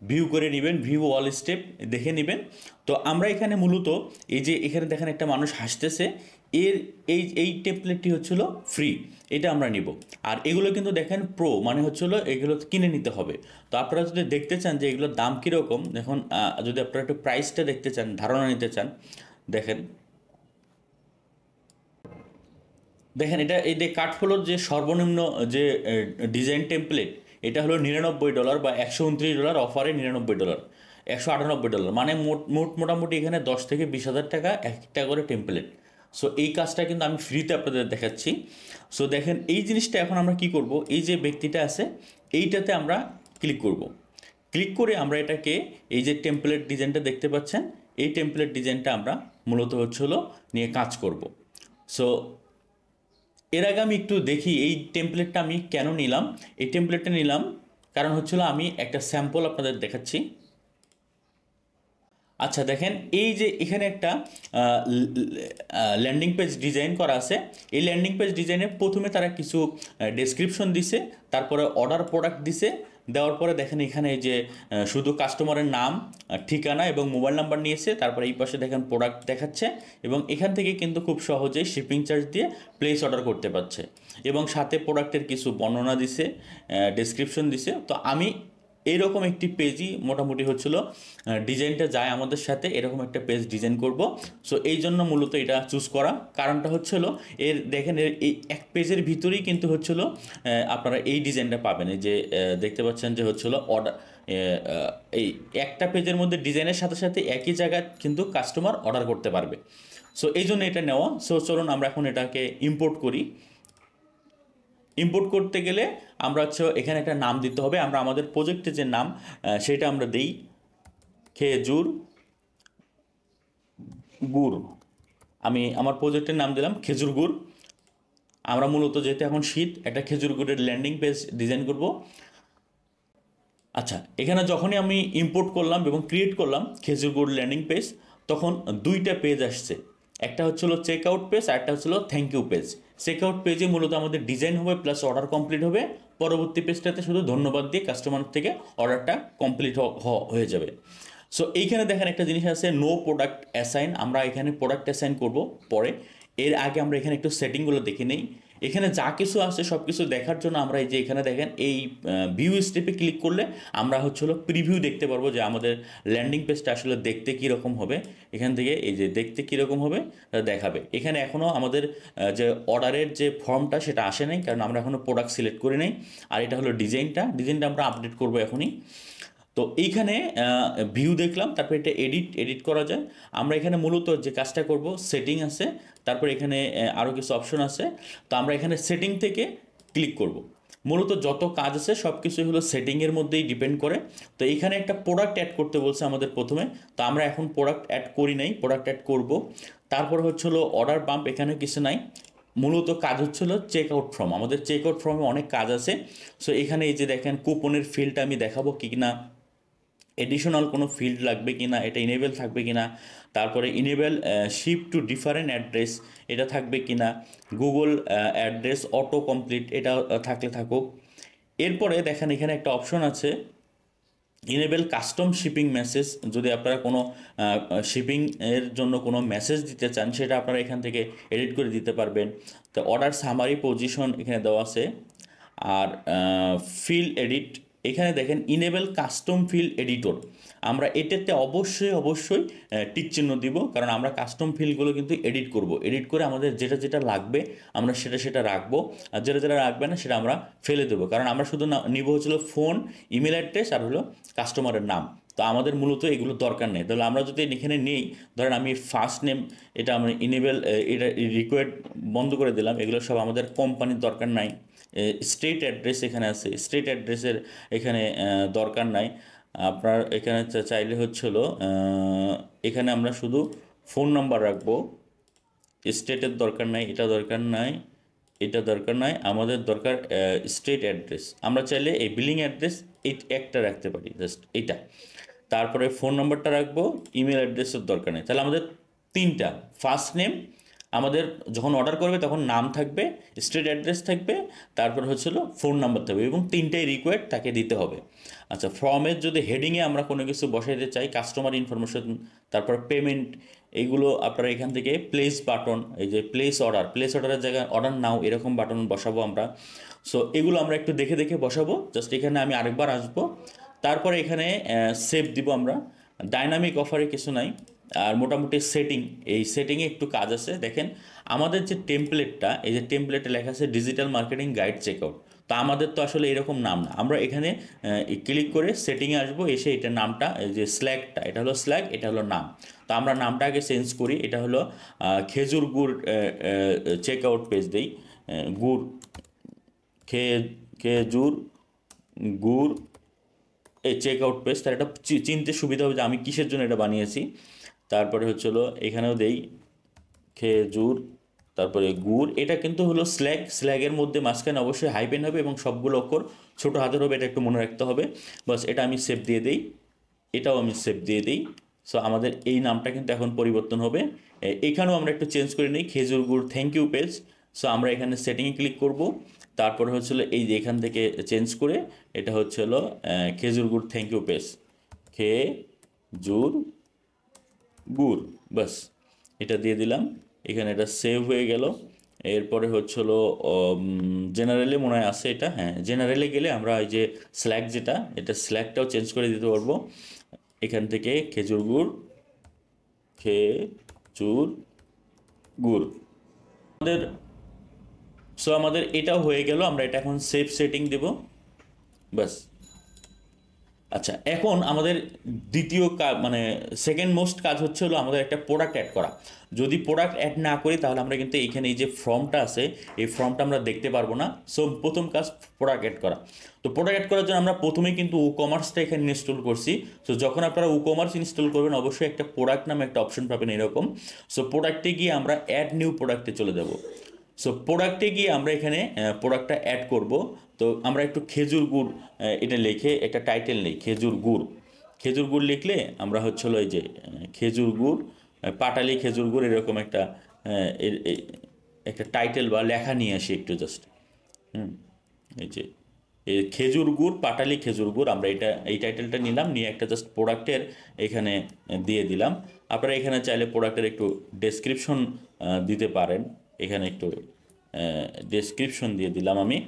ভিউ করে নেবেন, ভিউ অল স্টেপ দেখে নেবেন। তো আমরা এখানে মূলত এই যে এখানে দেখেন একটা মানুষ হাসতেছে, এই টেমপ্লেটটি ফ্রি, এটা আমরা নিব। আর এগুলো কিন্তু দেখেন প্রো, মানে এগুলো কিনে নিতে হবে। তো আপনারা যদি দেখতে চান যে এগুলোর দাম কীরকম, দেখুন যদি আপনারা একটু প্রাইসটা দেখতে চান, ধারণা নিতে চান, দেখেন এটা এই যে কার্ডফ্লোর যে সর্বনিম্ন যে ডিজাইন টেমপ্লেট, এটা হলো $99 বা $129, অফারে $99, $198, মানে মোটামুটি এখানে 10 থেকে 20,000 টাকা একটা করে টেমপ্লেট। সো এই কাজটা কিন্তু আমি ফ্রিতে আপনাদের দেখাচ্ছি। সো দেখেন এই জিনিসটা এখন আমরা কি করব, এই যে ব্যক্তিটা আছে এইটাতে আমরা ক্লিক করব। ক্লিক করে আমরা এটাকে এই যে টেমপ্লেট ডিজাইনটা দেখতে পাচ্ছেন, এই টেমপ্লেট ডিজাইনটা আমরা মূলত নিয়ে কাজ করব। সো এর আগে আমি একটু দেখি এই টেমপ্লেটটা আমি কেন নিলাম। এই টেমপ্লেটটা নিলাম কারণ আমি একটা স্যাম্পল আপনাদের দেখাচ্ছি। আচ্ছা দেখেন, এই যে এখানে একটা ল্যান্ডিং পেজ ডিজাইন করা আছে। এই ল্যান্ডিং পেজ ডিজাইনে প্রথমে তারা কিছু ডেসক্রিপশন দিছে, তারপরে অর্ডার প্রোডাক্ট দিছে, দেওয়ার পরে দেখেন এখানে এই যে শুধু কাস্টমারের নাম, ঠিকানা এবং মোবাইল নাম্বার নিয়েছে। তারপরে এই পাশে দেখেন প্রোডাক্ট দেখাচ্ছে এবং এখান থেকে কিন্তু খুব সহজেই শিপিং চার্জ দিয়ে প্লেস অর্ডার করতে পারছে এবং সাথে প্রোডাক্টের কিছু বর্ণনা দিছে, ডেসক্রিপশন দিছে। তো আমি এইরকম একটি পেজই মোটামুটি হচ্ছিল ডিজাইনটা যায় আমাদের সাথে, এরকম একটা পেজ ডিজাইন করব। সো এই জন্য মূলত এটা চুজ করা, কারণটা হচ্ছিল এর দেখেন এর এই এক পেজের ভিতরেই কিন্তু হচ্ছিল আপনারা এই ডিজাইনটা পাবেন। এই যে দেখতে পাচ্ছেন যে হচ্ছিল অর্ডার, এই একটা পেজের মধ্যে ডিজাইনের সাথে সাথে একই জায়গায় কিন্তু কাস্টমার অর্ডার করতে পারবে। সো এই জন্য এটা নেওয়া। সো চলুন আমরা এখন এটাকে ইম্পোর্ট করি। ইম্পোর্ট করতে গেলে আমরা হচ্ছে এখানে একটা নাম দিতে হবে। আমরা আমাদের প্রজেক্টের যে নাম সেটা আমরা দিই খেজুর গুড়। আমি আমার প্রজেক্টের নাম দিলাম খেজুর গুড়। আমরা মূলত যেহেতু এখন শীত, একটা খেজুর গুড়ের ল্যান্ডিং পেজ ডিজাইন করব। আচ্ছা, এখানে যখনই আমি ইম্পোর্ট করলাম এবং ক্রিয়েট করলাম খেজুর গুড় ল্যান্ডিং পেজ, তখন দুইটা পেজ আসছে। একটা হচ্ছিল চেক আউট পেজ আর একটা হচ্ছিল thank you page. Check out পেজে মূলত আমাদের ডিজাইন হবে প্লাস অর্ডার কমপ্লিট হবে। পরবর্তী পেজটাতে শুধু ধন্যবাদ দিয়ে কাস্টমার থেকে অর্ডারটা কমপ্লিট হয়ে যাবে। সো এইখানে দেখেন একটা জিনিস আছে, নো প্রোডাক্ট অ্যাসাইন। আমরা এখানে প্রোডাক্ট অ্যাসাইন করব পরে। এর আগে আমরা এখানে একটু সেটিংগুলো দেখে নেই। এখানে যা কিছু আছে সব কিছু দেখার জন্য আমরা এই যে এখানে দেখেন এই ভিউ স্টেপে ক্লিক করলে আমরা হচ্ছিল প্রিভিউ দেখতে পারবো যে আমাদের ল্যান্ডিং পেজটা আসলে দেখতে কীরকম হবে। এখান থেকে এই যে দেখতে কীরকম হবে দেখাবে। এখানে এখনও আমাদের যে অর্ডারের যে ফর্মটা সেটা আসে নাই, কারণ আমরা এখনও প্রোডাক্ট সিলেক্ট করি নাই। আর এটা হলো ডিজাইনটা আমরা আপডেট করবো এখনই। তো এইখানে ভিউ দেখলাম, তারপর এটা এডিট করা যায়। আমরা এখানে মূলত যে কাজটা করব, সেটিং আছে, তারপর এখানে আরও কিছু অপশন আছে। তো আমরা এখানে সেটিং থেকে ক্লিক করব। মূলত যত কাজ আছে সব কিছুই হলো সেটিংয়ের মধ্যেই ডিপেন্ড করে। তো এখানে একটা প্রোডাক্ট অ্যাড করতে বলছে আমাদের প্রথমে। তো আমরা এখন প্রোডাক্ট অ্যাড করি নাই, প্রোডাক্ট অ্যাড করব। তারপর হচ্ছিল অর্ডার বাম্প, এখানে কিছু নাই। মূলত কাজ হচ্ছিল চেক আউট ফর্ম। আমাদের চেক আউট ফর্মে অনেক কাজ আছে। সো এখানে এই যে দেখেন কুপনের ফিল্ডটা আমি দেখাবো কি না, এডিশনাল কোনো ফিল্ড লাগবে কি না, এটা ইনেবল থাকবে কি না, তারপরে enable ship to different address এটা থাকবে কি না, গুগল অ্যাড্রেস অটো কমপ্লিট এটা থাকলে থাকুক। এরপরে দেখেন এখানে একটা অপশন আছে ইনেবল কাস্টম শিপিং মেসেজ। যদি আপনারা কোনো শিপিং এর জন্য কোনো মেসেজ দিতে চান সেটা আপনারা এখান থেকে এডিট করে দিতে পারবেন। তো অর্ডার সামারি পজিশন এখানে দেওয়া আছে। আর ফিল্ড এডিট এখানে দেখেন ইনেবল কাস্টম ফিল্ড এডিটর, আমরা এটাতে অবশ্যই টিক চিহ্ন দিব, কারণ আমরা কাস্টম ফিল্ডগুলো কিন্তু এডিট করব। এডিট করে আমাদের যেটা যেটা লাগবে আমরা সেটা রাখবো, আর যেটা যেটা রাখবে না সেটা আমরা ফেলে দেবো। কারণ আমরা শুধু নিব হচ্ছিল ফোন, ইমেল অ্যাড্রেস আর হলো কাস্টমারের নাম। তো আমাদের মূলত এগুলো দরকার নেই। তাহলে আমরা যদি এখানে নেই, ধরেন আমি ফার্স্ট নেম এটা আমরা ইনেবল এটা রিকোয়ার্ড বন্ধ করে দিলাম, এগুলো সব আমাদের কোম্পানির দরকার নাই। স্ট্রেট অ্যাড্রেস এখানে আছে, স্ট্রেট অ্যাড্রেসের এখানে দরকার নাই। আপনার এখানে চাইলে হচ্ছিল এখানে আমরা শুধু ফোন নাম্বার রাখবো, স্টেটের দরকার নাই, এটা দরকার নাই, এটা দরকার নাই। আমাদের দরকার স্টেট অ্যাড্রেস। আমরা চাইলে এই বিলিং অ্যাড্রেস এই একটা রাখতে পারি, জাস্ট এইটা। তারপরে ফোন নাম্বারটা রাখবো, ইমেল অ্যাড্রেসের দরকার নেই। তাহলে আমাদের তিনটা, ফার্স্ট নেম আমাদের যখন অর্ডার করবে তখন নাম থাকবে, স্ট্রিট অ্যাড্রেস থাকবে, তারপর হচ্ছিল ফোন নাম্বার থাকবে, এবং তিনটাই রিকোয়ার্ড তাকে দিতে হবে। আচ্ছা, ফর্মের যদি হেডিংয়ে আমরা কোনো কিছু বসাইতে চাই, কাস্টমার ইনফরমেশন, তারপর পেমেন্ট, এইগুলো আপনারা এখান থেকে প্লেস বাটন, এই যে প্লেস অর্ডারের জায়গায় অর্ডার নাও এরকম বাটন বসাবো আমরা। সো এগুলো আমরা একটু দেখে দেখে বসাবো। জাস্ট এখানে আমি আরেকবার আসবো, তারপরে এখানে সেভ দিব আমরা। ডাইনামিক অফারে কিছু নাই। আর মোটামুটি সেটিং, এই সেটিংয়ে একটু কাজ আছে। দেখেন আমাদের যে টেমপ্লেটটা, এই যে টেমপ্লেটে লেখা আছে ডিজিটাল মার্কেটিং গাইড চেকআউট। তো আমাদের তো আসলে এরকম নাম না। আমরা এখানে ক্লিক করে সেটিংয়ে আসবো, এসে এটা নামটা, এই যে স্ল্যাগটা, এটা হলো স্ল্যাগ, এটা হলো নাম। তো আমরা নামটা আগে চেঞ্জ করি। এটা হলো খেজুর গুড় চেকআউট পেজ দেই, গুড় খেজুর গুড় এই চেকআউট পেজ। তার এটা চিনতে সুবিধা হবে যে আমি কিসের জন্য এটা বানিয়েছি। তারপরে হচ্ছিলো এখানেও দেই খেজুর, তারপরে গুড়। এটা কিন্তু হলো স্ল্যাগের মধ্যে মাঝখানে অবশ্যই হাইপেন হবে এবং সবগুলো অক্ষর ছোটো হাতের হবে, এটা একটু মনে রাখতে হবে। বাস এটা আমি সেভ দিয়ে দিই, এটাও আমি সেভ দিয়ে দিই। সো আমাদের এই নামটা কিন্তু এখন পরিবর্তন হবে। এখানেও আমরা একটু চেঞ্জ করে নিই, খেজুর গুড় থ্যাংক ইউ পেজ। সো আমরা এখানে সেটিংয়ে ক্লিক করব, তারপরে হচ্ছিলো এই যে এখান থেকে চেঞ্জ করে এটা হচ্ছিলো খেজুর গুড় থ্যাংক ইউ পেজ, খেজুর গুড়। বাস এটা দিয়ে দিলাম, এখানে এটা সেভ হয়ে গেল। এরপরে হচ্ছিল জেনারেলে মনে হয় আছে এটা, হ্যাঁ জেনারেলে গেলে আমরা এই যে স্ল্যাক যেটা, এটা স্ল্যাকটাও চেঞ্জ করে দিতে পারবো। এখান থেকে খেজুর গুড়, খেজুর গুড় আমাদের, আমাদের এটাও হয়ে গেল। আমরা এটা এখন সেভ সেটিং দেব, ব্যাস। আচ্ছা, এখন আমাদের দ্বিতীয় কাজ মানে সেকেন্ড মোস্ট কাজ হচ্ছে হলো আমাদের একটা প্রোডাক্ট অ্যাড করা। যদি প্রোডাক্ট অ্যাড না করি তাহলে আমরা কিন্তু এইখানে এই যে ফর্মটা আছে এই ফর্মটা আমরা দেখতে পারবো না। সো প্রথম কাজ প্রোডাক্ট অ্যাড করা। তো প্রোডাক্ট অ্যাড করার জন্য আমরা প্রথমেই কিন্তু কমার্সটা এখানে ইনস্টল করছি। সো যখন আপনারা কমার্স ইনস্টল করবেন অবশ্যই একটা প্রোডাক্ট নামে একটা অপশন পাবেন এরকম। সো প্রোডাক্টে গিয়ে আমরা অ্যাড নিউ প্রোডাক্টে চলে যাব। সো প্রোডাক্টে গিয়ে আমরা এখানে প্রোডাক্টটা অ্যাড করব। তো আমরা একটু খেজুর গুড় এটা লিখে একটা টাইটেল নেই, খেজুর গুড়। খেজুর গুড় লিখলে আমরা হচ্ছিল এই যে খেজুর গুড়, পাটালি খেজুর গুড় এরকম একটা একটা টাইটেল বা লেখা নিয়ে আসি একটু জাস্ট। এই যে এই খেজুর গুড়, পাটালি খেজুর গুড়, আমরা এই টাইটেলটা নিলাম, নিয়ে একটা জাস্ট প্রোডাক্টের এখানে দিয়ে দিলাম। আপনারা এখানে চাইলে প্রোডাক্টের একটু ডেসক্রিপশন দিতে পারেন, এখানে একটু ডেসক্রিপশন দিয়ে দিলাম আমি।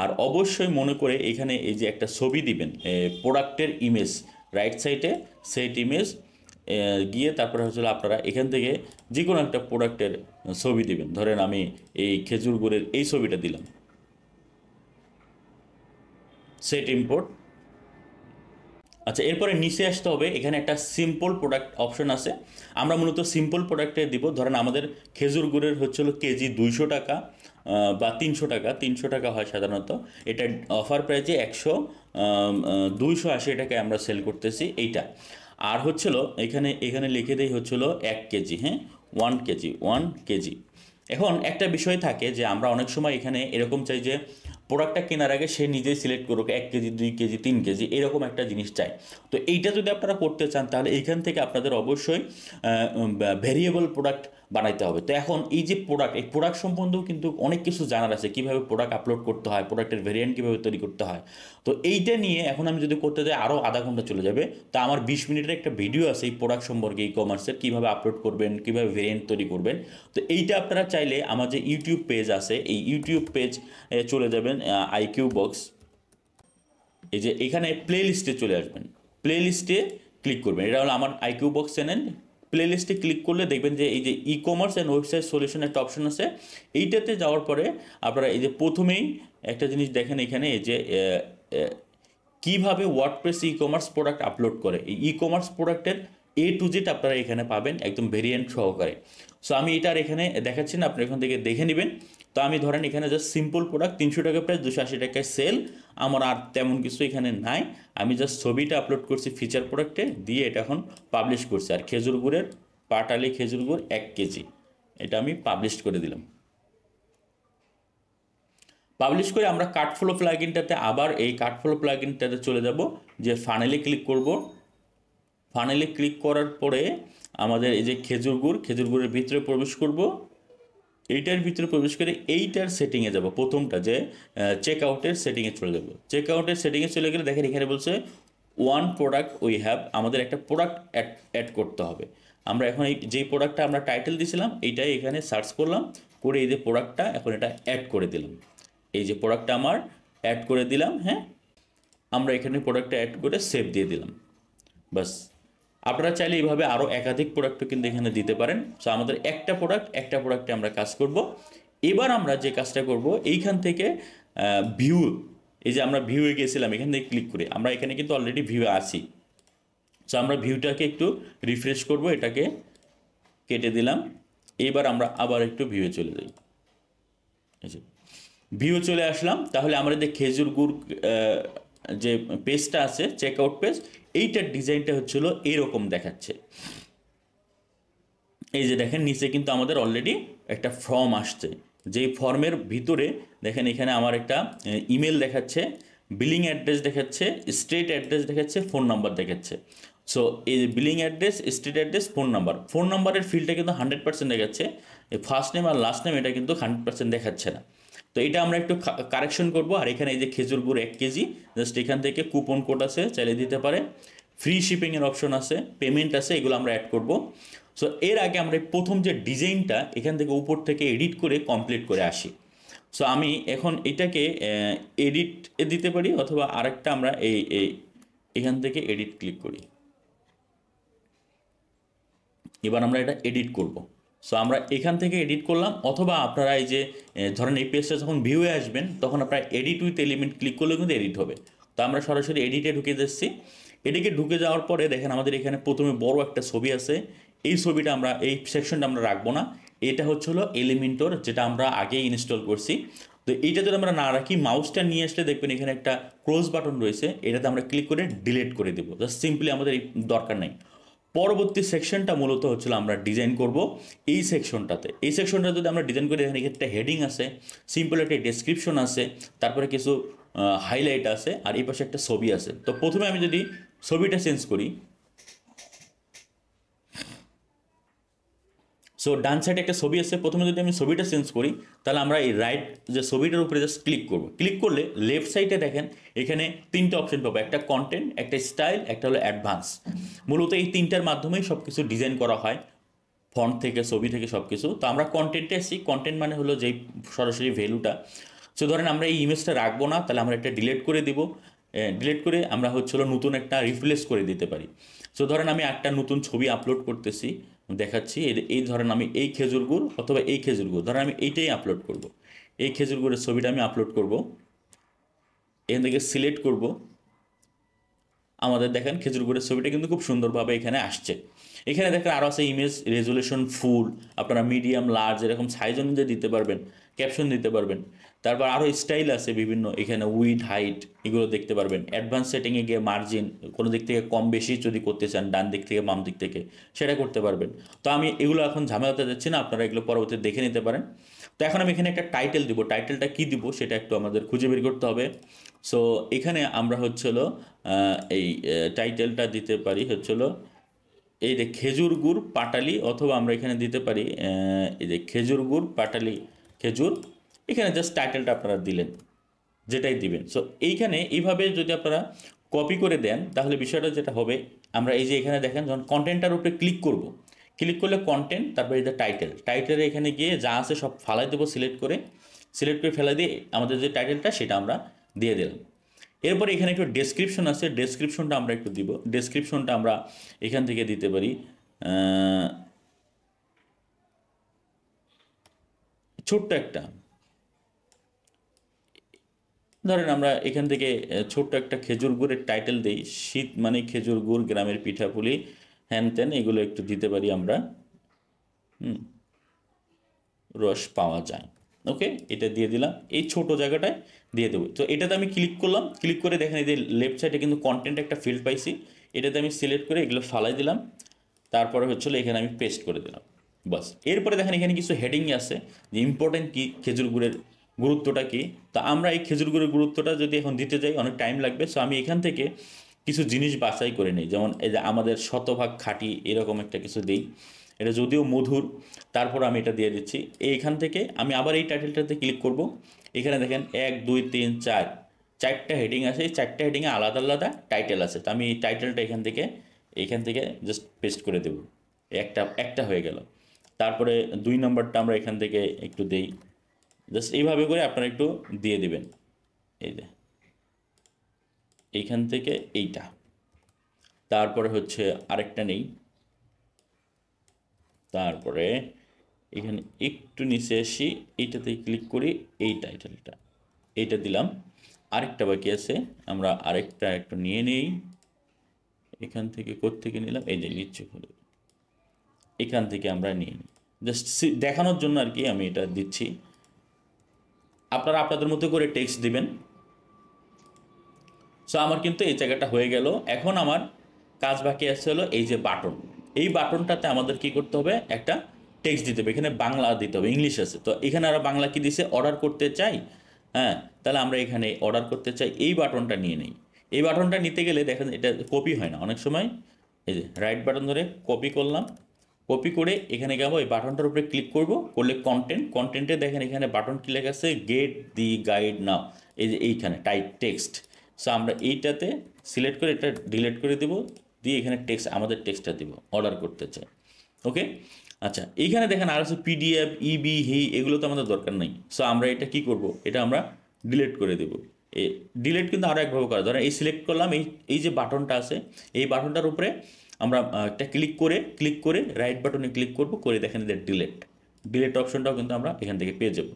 আর অবশ্যই মনে করে এখানে এই যে একটা ছবি দিবেন প্রোডাক্টের ইমেজ, রাইট সাইডে সেট ইমেজ গিয়ে তারপরে হচ্ছে আপনারা এখান থেকে যে কোনো একটা প্রোডাক্টের ছবি দিবেন। ধরেন আমি এই খেজুর গুড়ের এই ছবিটা দিলাম, সেট ইম্পোর্ট। আচ্ছা, এরপরে নিচে আসতে হবে, এখানে একটা সিম্পল প্রোডাক্ট অপশন আছে। আমরা মূলত সিম্পল প্রোডাক্টে দিব। ধরেন আমাদের খেজুর গুড়ের হচ্ছিল কেজি 200 টাকা বা 300 টাকা, 300 টাকা হয় সাধারণত। এটা অফার প্রাইজে 280 টাকায় আমরা সেল করতেছি এইটা। আর হচ্ছিল এখানে এখানে লিখে দেই হচ্ছিল 1 কেজি, হ্যাঁ 1 কেজি, 1 কেজি। এখন একটা বিষয় থাকে যে আমরা অনেক সময় এখানে এরকম চাই যে প্রোডাক্টটা কেনার আগে সে নিজেই সিলেক্ট করুক 1 কেজি, 2 কেজি, 3 কেজি এরকম একটা জিনিস চাই। তো এইটা যদি আপনারা করতে চান তাহলে এইখান থেকে আপনাদের অবশ্যই ভেরিয়েবল প্রোডাক্ট বানাইতে হবে। তো এখন এই যে প্রোডাক্ট, এই প্রোডাক্ট সম্বন্ধেও কিন্তু অনেক কিছু জানার আছে, কীভাবে প্রোডাক্ট আপলোড করতে হয়, প্রোডাক্টের ভেরিয়েন্ট কীভাবে তৈরি করতে হয়। তো এইটা নিয়ে এখন আমি যদি করতে যাই আরও আধা ঘন্টা চলে যাবে। তা আমার 20 মিনিটের একটা ভিডিও আছে এই প্রোডাক্ট সম্পর্কে, ই কমার্সের কীভাবে আপলোড করবেন, কীভাবে ভেরিয়েন্ট তৈরি করবেন। তো এইটা আপনারা চাইলে আমার যে ইউটিউব পেজ আছে এই ইউটিউব পেজ চলে যাবেন, আইকিউ বক্স, এই যে এখানে প্লে লিস্টে চলে আসবেন, প্লে লিস্টে ক্লিক করবেন। এটা হলো আমার আইকিউ বক্স চ্যানেল। প্লে লিস্টে ক্লিক করলে দেখবেন যে এই যে e commerce and website solution একটা অপশন আছে। এইটাতে যাওয়ার পরে আপনারা এই যে প্রথমেই একটা জিনিস দেখেন এখানে, এই যে কীভাবে WordPress e commerce product upload করে, এই ই কমার্স প্রোডাক্টের A to Z আপনারা এখানে পাবেন একদম ভেরিয়েন্ট সহকারে। সো আমি এটার এখানে দেখাচ্ছি না, আপনি এখান থেকে দেখে নেবেন। তো আমি ধরেন এখানে জাস্ট সিম্পল প্রোডাক্ট 300 টাকা প্রাইস, 280 টাকায় সেল, আমার আর তেমন কিছু এখানে নাই। আমি জাস্ট ছবিটা আপলোড করছি ফিচার প্রোডাক্টে দিয়ে এটা এখন পাবলিশ করছি। আর খেজুর গুড়ের, পাটালি খেজুর গুড় 1 কেজি, এটা আমি পাবলিশ করে দিলাম। পাবলিশ করে আমরা কার্টফ্লো প্লাগইনটাতে, আবার এই কার্টফ্লো প্লাগইনটাতে চলে যাব, যে ফানেলে ক্লিক করব। ফানেলে ক্লিক করার পরে আমাদের এই যে খেজুর গুড়ের ভিতরে প্রবেশ করব। এইটার ভিতরে প্রবেশ করে এইটার সেটিংয়ে যাব, প্রথমটা যে চেক আউটের সেটিংয়ে চলে যাব। চেক আউটের সেটিংয়ে চলে গেলে দেখেন এখানে বলছে ওয়ান প্রোডাক্ট উই হ্যাভ, আমাদের একটা প্রোডাক্ট অ্যাড করতে হবে। আমরা এখন এই যেই প্রোডাক্টটা আমরা টাইটেল দিয়েছিলাম এইটাই এখানে সার্চ করলাম, করে এই যে প্রোডাক্টটা এখন এটা অ্যাড করে দিলাম। এই যে প্রোডাক্টটা আমার অ্যাড করে দিলাম, হ্যাঁ আমরা এখানে প্রোডাক্টটা অ্যাড করে সেভ দিয়ে দিলাম, বাস। আপনারা চাইলে এইভাবে আরও একাধিক প্রোডাক্টও কিন্তু এখানে দিতে পারেন। সো আমাদের একটা প্রোডাক্টে আমরা কাজ করব। এবার আমরা যে কাজটা করব, এইখান থেকে ভিউ, এই যে আমরা ভিউয়ে গেছিলাম এখান থেকে ক্লিক করে, আমরা এখানে কিন্তু অলরেডি ভিউয়ে আছি। সো আমরা ভিউটাকে একটু রিফ্রেশ করব, এটাকে কেটে দিলাম। এবার আমরা আবার একটু ভিউয়ে চলে যাই, ভিউ চলে আসলাম। তাহলে আমরা যে খেজুর গুড় যে পেজটা আছে চেকআউট পেজ, এইটার ডিজাইনটা হচ্ছিল এরকম দেখাচ্ছে। এই যে দেখেন নিচে কিন্তু আমাদের অলরেডি একটা ফর্ম আসছে, যেই ফর্মের ভিতরে দেখেন এখানে আমার একটা ইমেল দেখাচ্ছে, বিলিং অ্যাড্রেস দেখাচ্ছে, স্টেট অ্যাড্রেস দেখাচ্ছে, ফোন নাম্বার দেখাচ্ছে। সো এই billing address, state address, phone নাম্বারের ফিল্ডটা কিন্তু 100% দেখাচ্ছে। ফার্স্ট নেম আর লাস্ট নেম এটা কিন্তু 100% দেখাচ্ছে না। তো এটা আমরা একটু কারেকশন করব। আর এখানে এই যে খেজুর গুড় 1 কেজি, জাস্ট এখান থেকে কুপন কোড আছে চাইলে দিতে পারে, ফ্রি শিপিংয়ের অপশন আছে, পেমেন্ট আছে, এগুলো আমরা অ্যাড করব। সো এর আগে আমরা প্রথম যে ডিজাইনটা এখান থেকে উপর থেকে এডিট করে কমপ্লিট করে আসি। সো আমি এখন এটাকে এডিট দিতে পারি, অথবা আরেকটা আমরা এখান থেকে এডিট ক্লিক করি। এবার আমরা এটা এডিট করব। সো আমরা এখান থেকে এডিট করলাম, অথবা আপনারা এই যে ধরেন এই পেজটা যখন ভিউয়ে আসবেন তখন আপনারা এডিট উইথ এলিমেন্ট ক্লিক করলেও কিন্তু এডিট হবে। তো আমরা সরাসরি এডিটে ঢুকে যাচ্ছি। এদিকে ঢুকে যাওয়ার পরে দেখেন আমাদের এখানে প্রথমে বড় একটা ছবি আছে। এই ছবিটা আমরা এই সেকশনটা আমরা রাখবো না, এটা হচ্ছে হলো এলিমেন্টর, যেটা আমরা আগেই ইনস্টল করছি। তো এইটা যদি আমরা না রাখি, মাউসটা নিয়ে আসলে দেখবেন এখানে একটা ক্লোজ বাটন রয়েছে, এটাতে আমরা ক্লিক করে ডিলিট করে দেবো। জাস্ট সিম্পলি আমাদের এই দরকার নেই। পরবর্তী সেকশনটা মূলত হচ্ছিল আমরা ডিজাইন করব এই সেকশনটাতে। এই সেকশনটা যদি আমরা ডিজাইন করি, এখানে একটা হেডিং আছে, সিম্পল একটা ডেসক্রিপশন আছে, তারপরে কিছু হাইলাইট আছে, আর এই পাশে একটা ছবি আছে। তো প্রথমে আমি যদি ছবিটা চেঞ্জ করি, সো ডান সাইডে একটা ছবি আছে, প্রথমে যদি আমি ছবিটা চেঞ্জ করি, তাহলে আমরা এই রাইট যে ছবিটার উপরে জাস্ট ক্লিক করব। ক্লিক করলে লেফট সাইডে দেখেন এখানে তিনটে অপশন পাবো, একটা কন্টেন্ট, একটা স্টাইল, একটা হলো অ্যাডভান্স। মূলত এই তিনটার মাধ্যমেই সব কিছু ডিজাইন করা হয়, ফন্ট থেকে, ছবি থেকে, সব কিছু। তো আমরা কন্টেন্টে আসি। কন্টেন্ট মানে হলো যেই সরাসরি ভ্যালুটা। সো ধরেন আমরা এই ইমেজটা রাখবো না, তাহলে আমরা এটা ডিলিট করে দিব। ডিলিট করে আমরা হচ্ছে হলো নতুন একটা রিপ্লেস করে দিতে পারি। সো ধরেন আমি একটা নতুন ছবি আপলোড করতেছি, দেখাচ্ছি। এই ধরেন আমি এই খেজুর গুড় অথবা এই খেজুর গুড়, ধরেন আমি এইটাই আপলোড করব। এই খেজুর গুড়ের ছবিটা আমি আপলোড করব, এখান থেকে সিলেক্ট করব। আমাদের দেখেন খেজুর গুড়ের ছবিটা কিন্তু খুব সুন্দরভাবে এখানে আসছে। এখানে দেখেন আরও আছে ইমেজ রেজুলেশন ফুল, আপনারা মিডিয়াম, লার্জ এরকম সাইজ অনুযায়ী দিতে পারবেন, ক্যাপশন দিতে পারবেন। তারপর আরও স্টাইল আছে বিভিন্ন, এখানে উইড, হাইট এগুলো দেখতে পারবেন। অ্যাডভান্স সেটিংয়ে গিয়ে মার্জিন কোনো দিক থেকে কম বেশি যদি করতে চান, ডান দিক থেকে বাম দিক থেকে, সেটা করতে পারবেন। তো আমি এগুলো এখন ঝামেলাতে যাচ্ছি না, আপনারা এগুলো পরবর্তীতে দেখে নিতে পারেন। তো এখন আমি এখানে একটা টাইটেল দিব। টাইটেলটা কী দিব সেটা একটু আমাদের খুঁজে বের করতে হবে। সো এখানে আমরা হচ্ছে হলো এই টাইটেলটা দিতে পারি হচ্ছে হলো এই যে খেজুর গুড় পাটালি, অথবা আমরা এখানে দিতে পারি এই যে খেজুর গুড় পাটালি খেজুর। এখানে জাস্ট টাইটেলটা আপনারা দিলেন, যেটাই দিবেন। সো এইখানে এইভাবে যদি আপনারা কপি করে দেন, তাহলে বিষয়টা যেটা হবে, আমরা এই যে এখানে দেখেন যখন কন্টেন্টটার উপরে ক্লিক করব, ক্লিক করলে কন্টেন্ট, তারপরে এই যে টাইটেলের এখানে গিয়ে যা আছে সব ফালাই দেবো, সিলেক্ট করে ফেলে দিয়ে আমাদের যে টাইটেলটা সেটা আমরা দিয়ে দিলাম। এরপরে এখানে একটু ডেসক্রিপশন আছে, ডেসক্রিপশনটা আমরা একটু দিব। ডেসক্রিপশনটা আমরা এখান থেকে দিতে পারি ছোট্ট একটা, ধরেন আমরা এখান থেকে ছোট্ট একটা খেজুর গুড়ের টাইটেল দিই, শীত মানে খেজুর গুড়, গ্রামের পিঠাপুলি, হ্যান ত্যান, এগুলো একটু দিতে পারি আমরা। রস পাওয়া যায়, ওকে, এটা দিয়ে দিলাম। এই ছোট জায়গাটায় দিয়ে দেবো। তো এটাতে আমি ক্লিক করলাম, ক্লিক করে দেখেন এই যে লেফট সাইডে কিন্তু কন্টেন্ট একটা ফিল্ড পাইছি, এটাতে আমি সিলেক্ট করে এগুলো ফালাই দিলাম। তারপরে হচ্ছিলো এখানে আমি পেস্ট করে দিলাম, বাস। এরপরে দেখেন এখানে কিছু হেডিং আছে যে ইম্পর্টেন্ট কী, খেজুর গুড়ের গুরুত্বটা কী। তা আমরা এই খেজুর গুড়ের গুরুত্বটা যদি এখন দিতে যাই অনেক টাইম লাগবে। সো আমি এখান থেকে কিছু জিনিস বাছাই করে নিই, যেমন এই যে আমাদের শতভাগ খাঁটি এরকম একটা কিছু দিই, এটা যদিও মধুর, তারপর আমি এটা দিয়ে দিচ্ছি। এইখান থেকে আমি আবার এই টাইটেলটাতে ক্লিক করব। এখানে দেখেন 1 2 3 4 চারটা হেডিং আছে, এই চারটা হেডিংয়ে আলাদা আলাদা টাইটেল আছে। তো আমি এই টাইটেলটা এখান থেকে জাস্ট পেস্ট করে দেব, একটা হয়ে গেল। তারপরে 2 নম্বরটা আমরা এখান থেকে একটু দেই, জাস্ট এইভাবে করে আপনারা একটু দিয়ে দিবেন। এই যে এইখান থেকে এইটা, তারপরে হচ্ছে আরেকটা নেই, তারপরে এখানে একটু নিচে আসি, এইটাতে ক্লিক করি, এই টাইটেলটা এইটা দিলাম। আরেকটা বাকি আছে, আমরা আরেকটা একটু নিয়ে নেই। এখান থেকে কোত্থেকে নিলাম, এই যে নিচে খুলে, এখান থেকে আমরা নিয়ে নিই, জাস্ট দেখানোর জন্য আর কি আমি এটা দিচ্ছি। আপনারা আপনাদের মতো করে টেক্সট দিবেন। সো আমার কিন্তু এই জায়গাটা হয়ে গেল। এখন আমার কাজ বাকি আছে হলো এই যে বাটন, এই বাটনটাতে আমাদের কি করতে হবে, একটা টেক্সট দিতে হবে। এখানে বাংলা দিতে হবে, ইংলিশ আছে, তো এখানে আরও বাংলা কি দিছে, অর্ডার করতে চাই। হ্যাঁ, তাহলে আমরা এখানে অর্ডার করতে চাই, এই বাটনটা নিয়ে নিই। এই বাটনটা নিতে গেলে দেখেন এটা কপি হয় না অনেক সময়। এই যে রাইট বাটন ধরে কপি করলাম, কপি করে এখানে যাবো, এই বাটনটার উপরে ক্লিক করব, করলে কন্টেন্টে দেখেন এখানে বাটন কি লেখা আছে, গেট দি গাইড নাও, এই যে এইখানে টাইপ টেক্সট। সো আমরা এইটাতে সিলেক্ট করে এটা ডিলিট করে দেবো, দিয়ে এখানে টেক্সট, আমাদের টেক্সটটা দিব, অর্ডার করতে চাই। ওকে, আচ্ছা এইখানে দেখেন আর আছে পিডিএফ, ইবি, হি, এগুলো তো আমাদের দরকার নেই। সো আমরা এটা কি করব, এটা আমরা ডিলিট করে দেব। এই ডিলিট কিন্তু আরও একভাবে করা, ধরেন এই সিলেক্ট করলাম, এই যে বাটনটা আছে এই বাটনটার উপরে আমরা একটা ক্লিক করে রাইট বাটনে ক্লিক করব, করে দেখেন যে ডিলিট অপশনটাও কিন্তু আমরা এখান থেকে পেয়ে যাব।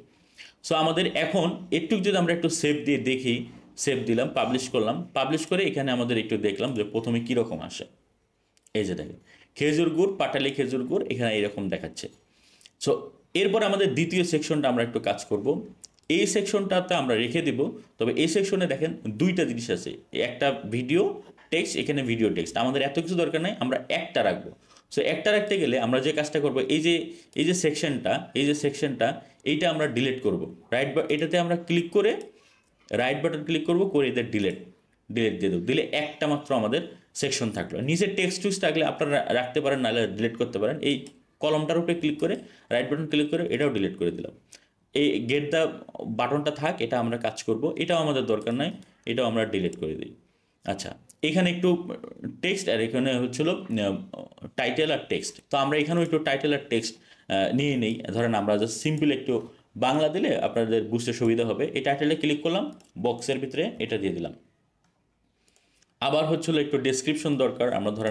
সো আমাদের এখন একটু যদি আমরা একটু সেভ দিয়ে দেখি, সেভ দিলাম, পাবলিশ করলাম, পাবলিশ করে এখানে আমাদের একটু দেখলাম যে প্রথমে কীরকম আসে। এই যে দেখেন খেজুর গুড়, পাটালি খেজুর গুড় এখানে এরকম দেখাচ্ছে। সো এরপর আমাদের দ্বিতীয় সেকশনটা আমরা একটু কাজ করব। এই সেকশনটাতে আমরা রেখে দেব, তবে এই সেকশনে দেখেন দুইটা জিনিস আছে, একটা ভিডিও টেক্সট, এখানে ভিডিও টেক্সট। আমাদের এত কিছু দরকার নাই, আমরা একটা রাখবো। সো একটা রাখতে গেলে আমরা যে কাজটা করব, এই যে সেকশনটা এইটা আমরা ডিলিট করব। এটাতে আমরা ক্লিক করে রাইট বাটন ক্লিক করব, করে এদের ডিলিট দিয়ে দেবো, দিলে একটা মাত্র আমাদের সেকশন থাকলো। নিচে টেক্সট টুস থাকলে আপনারা রাখতে পারেন, নাহলে ডিলিট করতে পারেন। এই কলমটার উপরে ক্লিক করে রাইট বাটন ক্লিক করে এটাও ডিলিট করে দিলাম। এই গেট দ্য বাটনটা থাক, এটা আমরা কাজ করব, এটাও আমাদের দরকার নাই, এটাও আমরা ডিলিট করে দিই। আচ্ছা, এখানে একটু টেক্সট আর এখানে হচ্ছিল টাইটেল আর টেক্সট। তো আমরা এখানেও একটু টাইটেল আর টেক্সট নিয়ে নেই। ধরেন আমরা জাস্ট সিম্পল একটু বাংলা দিলে আপনাদের বুঝতে সুবিধা হবে। এই টাইটেলে ক্লিক করলাম, বক্সের ভিতরে এটা দিয়ে দিলাম। আবার হচ্ছিল একটু ডেসক্রিপশন দরকার,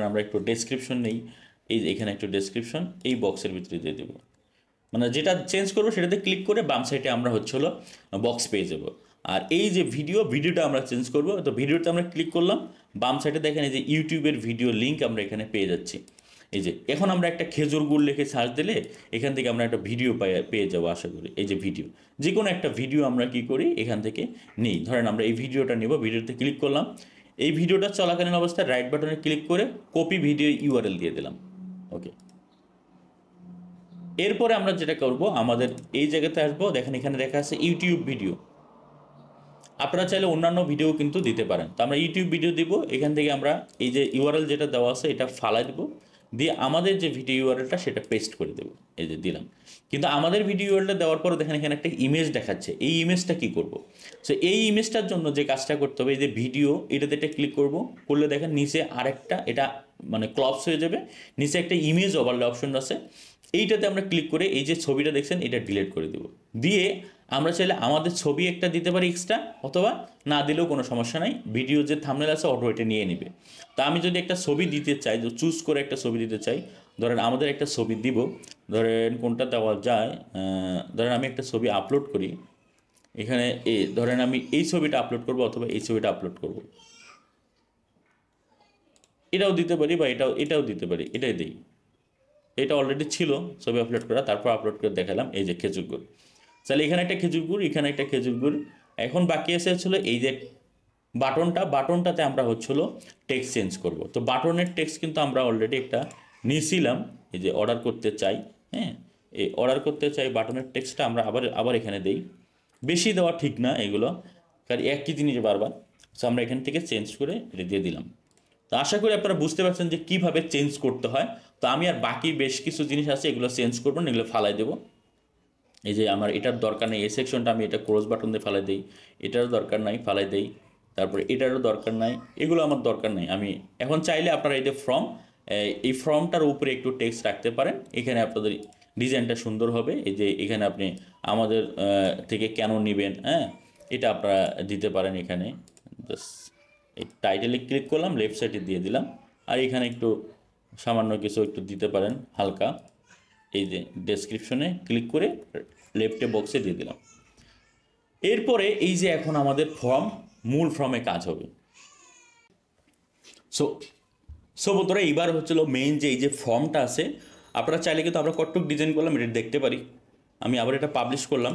আমরা একটু ডেসক্রিপশন নেই, এই এখানে একটু ডেসক্রিপশন এই বক্সের ভিতরে দিয়ে দেবো। মানে যেটা চেঞ্জ করবো সেটাতে ক্লিক করে বাম সাইডে আমরা হচ্ছিল বক্স পেয়ে যাবো। আর এই যে ভিডিওটা আমরা চেঞ্জ করব, তো ভিডিওতে আমরা ক্লিক করলাম, বাম সাইডে দেখেন এই যে ইউটিউবের ভিডিও লিঙ্ক আমরা এখানে পেয়ে যাচ্ছি। এই যে এখন আমরা একটা খেজুর গুড় লিখে সার্চ দিলে এখান থেকে আমরা একটা ভিডিও পেয়ে যাবো আশা করি। এই যে ভিডিও, যে কোনো একটা ভিডিও আমরা কি করি এখান থেকে নিই। ধরেন আমরা এই ভিডিওটা নেব, ভিডিওতে ক্লিক করলাম, এই ভিডিওটা চলাকালীন অবস্থায় রাইট বাটনে ক্লিক করে কপি ভিডিও ইউআরএল দিয়ে দিলাম। ওকে, এরপরে আমরা যেটা করব, আমাদের এই জায়গাতে আসবো, দেখেন এখানে দেখা আছে ইউটিউব ভিডিও। আপনারা চাইলে অন্যান্য ভিডিও কিন্তু দিতে পারেন। তো আমরা ইউটিউব ভিডিও দিব, এখান থেকে আমরা এই যে ইউআরএল যেটা দেওয়া আছে এটা ফালাই দেবো, দিয়ে আমাদের যে ভিডিও ইউআরএলটা সেটা পেস্ট করে দেবো। এই যে দিলাম, কিন্তু আমাদের ভিডিও ইউআরএলটা দেওয়ার পরে দেখেন এখানে একটা ইমেজ দেখাচ্ছে, এই ইমেজটা কি করব। সো এই ইমেজটার জন্য যে কাজটা করতে হবে, এই যে ভিডিও এটাতে একটা ক্লিক করব, করলে দেখেন নিচে আরেকটা এটা মানে ক্লপস হয়ে যাবে, নিচে একটা ইমেজ ওভারলে অপশন আছে, এইটাতে আমরা ক্লিক করে এই যে ছবিটা দেখছেন এটা ডিলিট করে দেব। দিয়ে আমরা চাইলে আমাদের ছবি একটা দিতে পারি এক্সট্রা, অথবা না দিলেও কোনো সমস্যা নাই, ভিডিও যে থাম্বনেল আছে অটো এটা নিয়ে নেবে। তা আমি যদি একটা ছবি দিতে চাই, চুজ করে একটা ছবি দিতে চাই, ধরেন আমাদের একটা ছবি দিব, ধরেন কোনটা দেওয়া যায়, ধরেন আমি একটা ছবি আপলোড করি এখানে, ধরেন আমি এই ছবিটা আপলোড করব অথবা এই ছবিটা আপলোড করব, এটাও দিতে পারি বা এটাও দিতে পারি, এটাই দিই। এটা অলরেডি ছিল ছবি আপলোড করা, তারপর আপলোড করে দেখালাম। এই যে খেজুর গুড়, তাহলে এখানে একটা খেজুর গুড়, এখানে একটা খেজুর গুড়। এখন বাকি আছে হচ্ছিলো এই যে বাটনটাতে আমরা হচ্ছিলো টেক্সট চেঞ্জ করব। তো বাটনের টেক্সট কিন্তু আমরা অলরেডি একটা নিয়েছিলাম, এই যে অর্ডার করতে চাই, হ্যাঁ, এই অর্ডার করতে চাই বাটনের টেক্সটটা আমরা আবার এখানে দেই। বেশি দেওয়া ঠিক না এগুলো, কারণ একই জিনিস বারবার। সো আমরা এখান থেকে চেঞ্জ করে এটা দিয়ে দিলাম। তো আশা করি আপনারা বুঝতে পারছেন যে কীভাবে চেঞ্জ করতে হয়। তো আমি আর বাকি বেশ কিছু জিনিস আছে এগুলো চেঞ্জ করবো না, এগুলো ফালাই দেবো। এই যে আমার এটার দরকার নেই, এই সেকশনটা আমি এটা ক্রস বাটন দিয়ে ফালাই দিই, এটারও দরকার নাই ফালাই দেই, তারপরে এটারও দরকার নাই, এগুলো আমার দরকার নাই। আমি এখন চাইলে আপনারা এই যে এই ফর্মটার উপরে একটু টেক্সট রাখতে পারেন, এখানে আপনাদের ডিজাইনটা সুন্দর হবে। এই যে এখানে আপনি আমাদের থেকে কেন নেবেন, হ্যাঁ, এটা আপনারা দিতে পারেন। এখানে জাস্ট এই টাইটেলে ক্লিক করলাম, লেফট সাইডে দিয়ে দিলাম, আর এখানে একটু সামান্য কিছু একটু দিতে পারেন হালকা, এই যে ডেসক্রিপশনে ক্লিক করে লেফটে বক্সে দিয়ে দিলাম। এরপরে এই যে এখন আমাদের মূল ফর্মে কাজ হবে। সো বন্ধুরা, এইবার হচ্ছিল মেইন যে এই যে ফর্মটা আছে, আপনারা চাইলে কিন্তু আমরা কতটুকু ডিজাইন করলাম এটা দেখতে পারি। আমি আবার এটা পাবলিশ করলাম।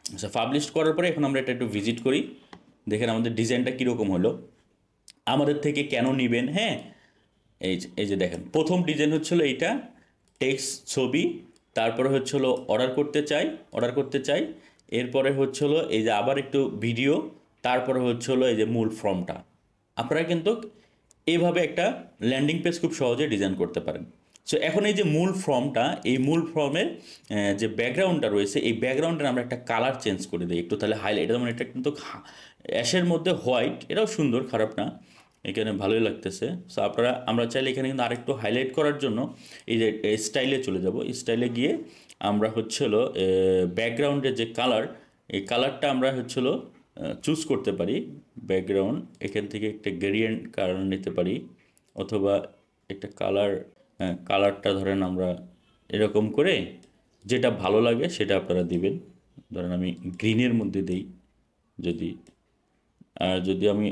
আচ্ছা, পাবলিশ করার পরে এখন আমরা এটা একটু ভিজিট করি, দেখেন আমাদের ডিজাইনটা কীরকম হলো, আমাদের থেকে কেন নেবেন। হ্যাঁ, এই যে দেখেন প্রথম ডিজাইন হচ্ছিলো এইটা, টেক্সট ছবি, তারপরে হচ্ছিলো অর্ডার করতে চাই, এরপরে হচ্ছিলো এই যে আবার একটু ভিডিও, তারপরে হচ্ছিলো এই যে মূল ফর্মটা। আপনারা কিন্তু এইভাবে একটা ল্যান্ডিং পেজ খুব সহজে ডিজাইন করতে পারেন। সো এখন এই যে মূল ফর্মটা, এই মূল ফর্মের যে ব্যাকগ্রাউন্ডটা রয়েছে, এই ব্যাকগ্রাউন্ডের আমরা একটা কালার চেঞ্জ করে দিই একটু, তাহলে হাইলাইট, যেমন এটা কিন্তু অ্যাশের মধ্যে হোয়াইট, এটাও সুন্দর, খারাপ না, এখানে ভালোই লাগতেছে। সো আমরা চাইলে এখানে কিন্তু আরেকটু হাইলাইট করার জন্য এই যে স্টাইলে চলে যাব। স্টাইলে গিয়ে আমরা হচ্ছে হলো ব্যাকগ্রাউন্ডের যে কালার, এই কালারটা আমরা হচ্ছে হলো চুজ করতে পারি। ব্যাকগ্রাউন্ড এখান থেকে একটা গ্রেডিয়েন্ট কালার নিতে পারি, অথবা একটা কালারটা ধরেন আমরা এরকম করে যেটা ভালো লাগে সেটা আপনারা দিবেন। ধরেন আমি গ্রিনের মধ্যে দিই, যদি আমি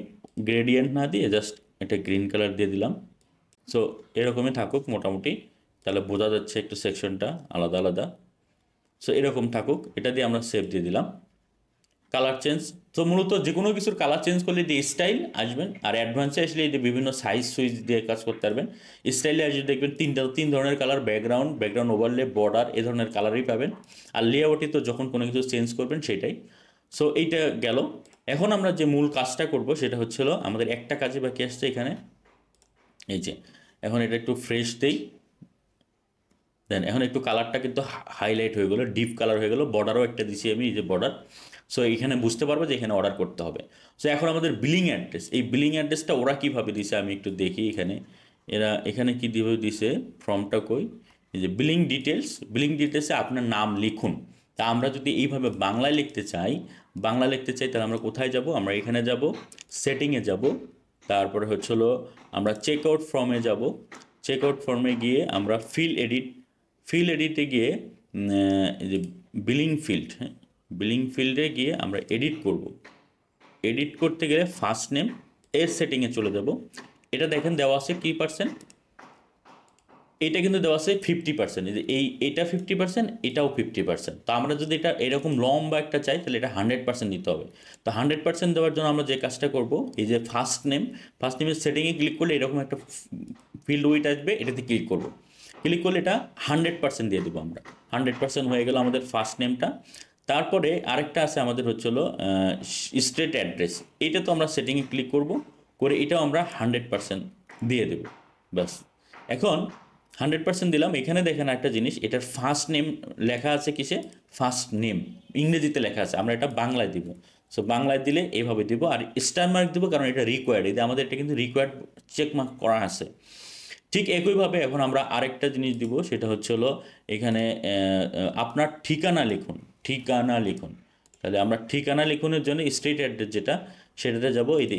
গ্রেডিয়েন্ট না দিয়ে জাস্ট একটা গ্রিন কালার দিয়ে দিলাম। সো এরকমই থাকুক মোটামুটি, তাহলে বোঝা যাচ্ছে একটু সেকশনটা আলাদা আলাদা। সো এরকম থাকুক, এটা দিয়ে আমরা সেভ দিয়ে দিলাম। কালার চেঞ্জ, তো মূলত যে কোনো কিছুর কালার চেঞ্জ করলে এই স্টাইল আসবেন, আর অ্যাডভান্সে আসলে এই যে বিভিন্ন সাইজ সুইচ দিয়ে কাজ করতে পারবেন। স্টাইলে আসলে দেখবেন তিন ধরনের কালার, ব্যাকগ্রাউন্ড ওভারলে, বর্ডার, এ ধরনের কালারই পাবেন। আর লেআউটে তো যখন কোনো কিছু চেঞ্জ করবেন সেটাই। সো এইটা গেল। এখন আমরা যে মূল কাজটা করব সেটা হচ্ছিল, আমাদের একটা কাজে বাকি আসছে এখানে। এই যে এখন এটা একটু ফ্রেশ দেই, দেন এখন একটু কালারটা কিন্তু হাইলাইট হয়ে গেলো, ডিপ কালার হয়ে গেলো। বর্ডারও একটা দিছি আমি, এই যে বর্ডার। সো এইখানে বুঝতে পারবো যে এখানে অর্ডার করতে হবে। সো এখন আমাদের বিলিং অ্যাড্রেস, এই বিলিং অ্যাড্রেসটা ওরা কীভাবে দিছে আমি একটু দেখি। এখানে কী দিছে, ফর্মটা কই, এই যে বিলিং ডিটেলসে আপনার নাম লিখুন। তা আমরা যদি এইভাবে বাংলায় লিখতে চাই তাহলে আমরা কোথায় যাব? আমরা এখানে যাব, সেটিংয়ে যাব, তারপরে হচ্ছিল আমরা চেক আউট ফর্মে যাব। চেক আউট ফর্মে গিয়ে আমরা ফিল এডিটে গিয়ে এই যে বিলিং ফিল্ডে গিয়ে আমরা এডিট করব। এডিট করতে গেলে ফার্স্ট নেম এর সেটিংয়ে চলে যাব। এটা দেখেন দেওয়া আছে কি পার্সেন্ট, এটা কিন্তু দেওয়া আছে 50%। এটা 50%, এটাও 50%। তো আমরা যদি এটা এরকম লম্বা একটা চাই তাহলে এটা 100% নিতে হবে। তো 100% দেওয়ার জন্য আমরা যে কাজটা করব, এই যে ফার্স্ট নেমের সেটিংয়ে ক্লিক করলে এরকম একটা ফিল্ড উইথ আসবে, এটাতে ক্লিক করব। ক্লিক করলে এটা 100% দিয়ে দেবো আমরা। 100% হয়ে গেল আমাদের ফার্স্ট নেমটা। তারপরে আরেকটা আছে আমাদের হচ্ছিল স্ট্রেট অ্যাড্রেস। এইটা তো আমরা সেটিংয়ে ক্লিক করব, করে এটাও আমরা 100% দিয়ে দেব। ব্যাস, এখন 100% দিলাম। এখানে দেখেন একটা জিনিস, এটার ফার্স্ট নেম লেখা আছে কিসে? ফার্স্ট নেম ইংরেজিতে লেখা আছে, আমরা এটা বাংলায় দিব। সো বাংলায় দিলে এইভাবে দিব, আর স্টার মার্ক দিব, কারণ এটা রিকোয়ার্ড। এই যে আমাদের এটা কিন্তু রিকোয়ার্ড চেক মার্ক করা আছে। ঠিক একইভাবে এখন আমরা আরেকটা জিনিস দিব, সেটা হচ্ছে হলো এখানে আপনার ঠিকানা লিখুন। তাহলে আমরা ঠিকানা লিখুনের জন্য স্ট্রিট অ্যাড্রেস সেটাতে যাব। এই যে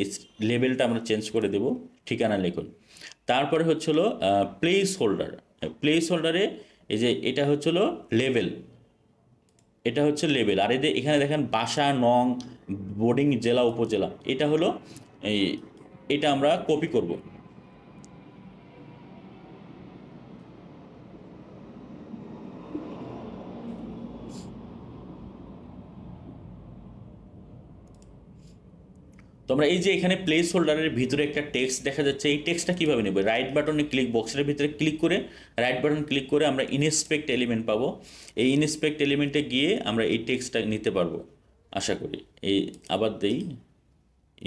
লেবেলটা আমরা চেঞ্জ করে দেব, ঠিকানা লিখুন। তারপরে হচ্ছে হলো প্লেস হোল্ডারে এই যে এটা হচ্ছে হলো লেবেল, আর এই যে এখানে দেখেন বাসা, নং, বোর্ডিং, জেলা, উপজেলা, এটা হলো এটা আমরা কপি করব। তো আমরা এই যে এখানে প্লেস হোল্ডারের ভিতরে একটা টেক্সট দেখা যাচ্ছে, এই টেক্সটটা কীভাবে নেব? রাইট বাটনে বক্সের ভিতরে ক্লিক করে, রাইট বাটন ক্লিক করে আমরা ইনস্পেক্ট এলিমেন্ট পাবো। এই ইনস্পেক্ট এলিমেন্টে গিয়ে আমরা এই টেক্সটটা নিতে পারবো আশা করি। এই আবার দেই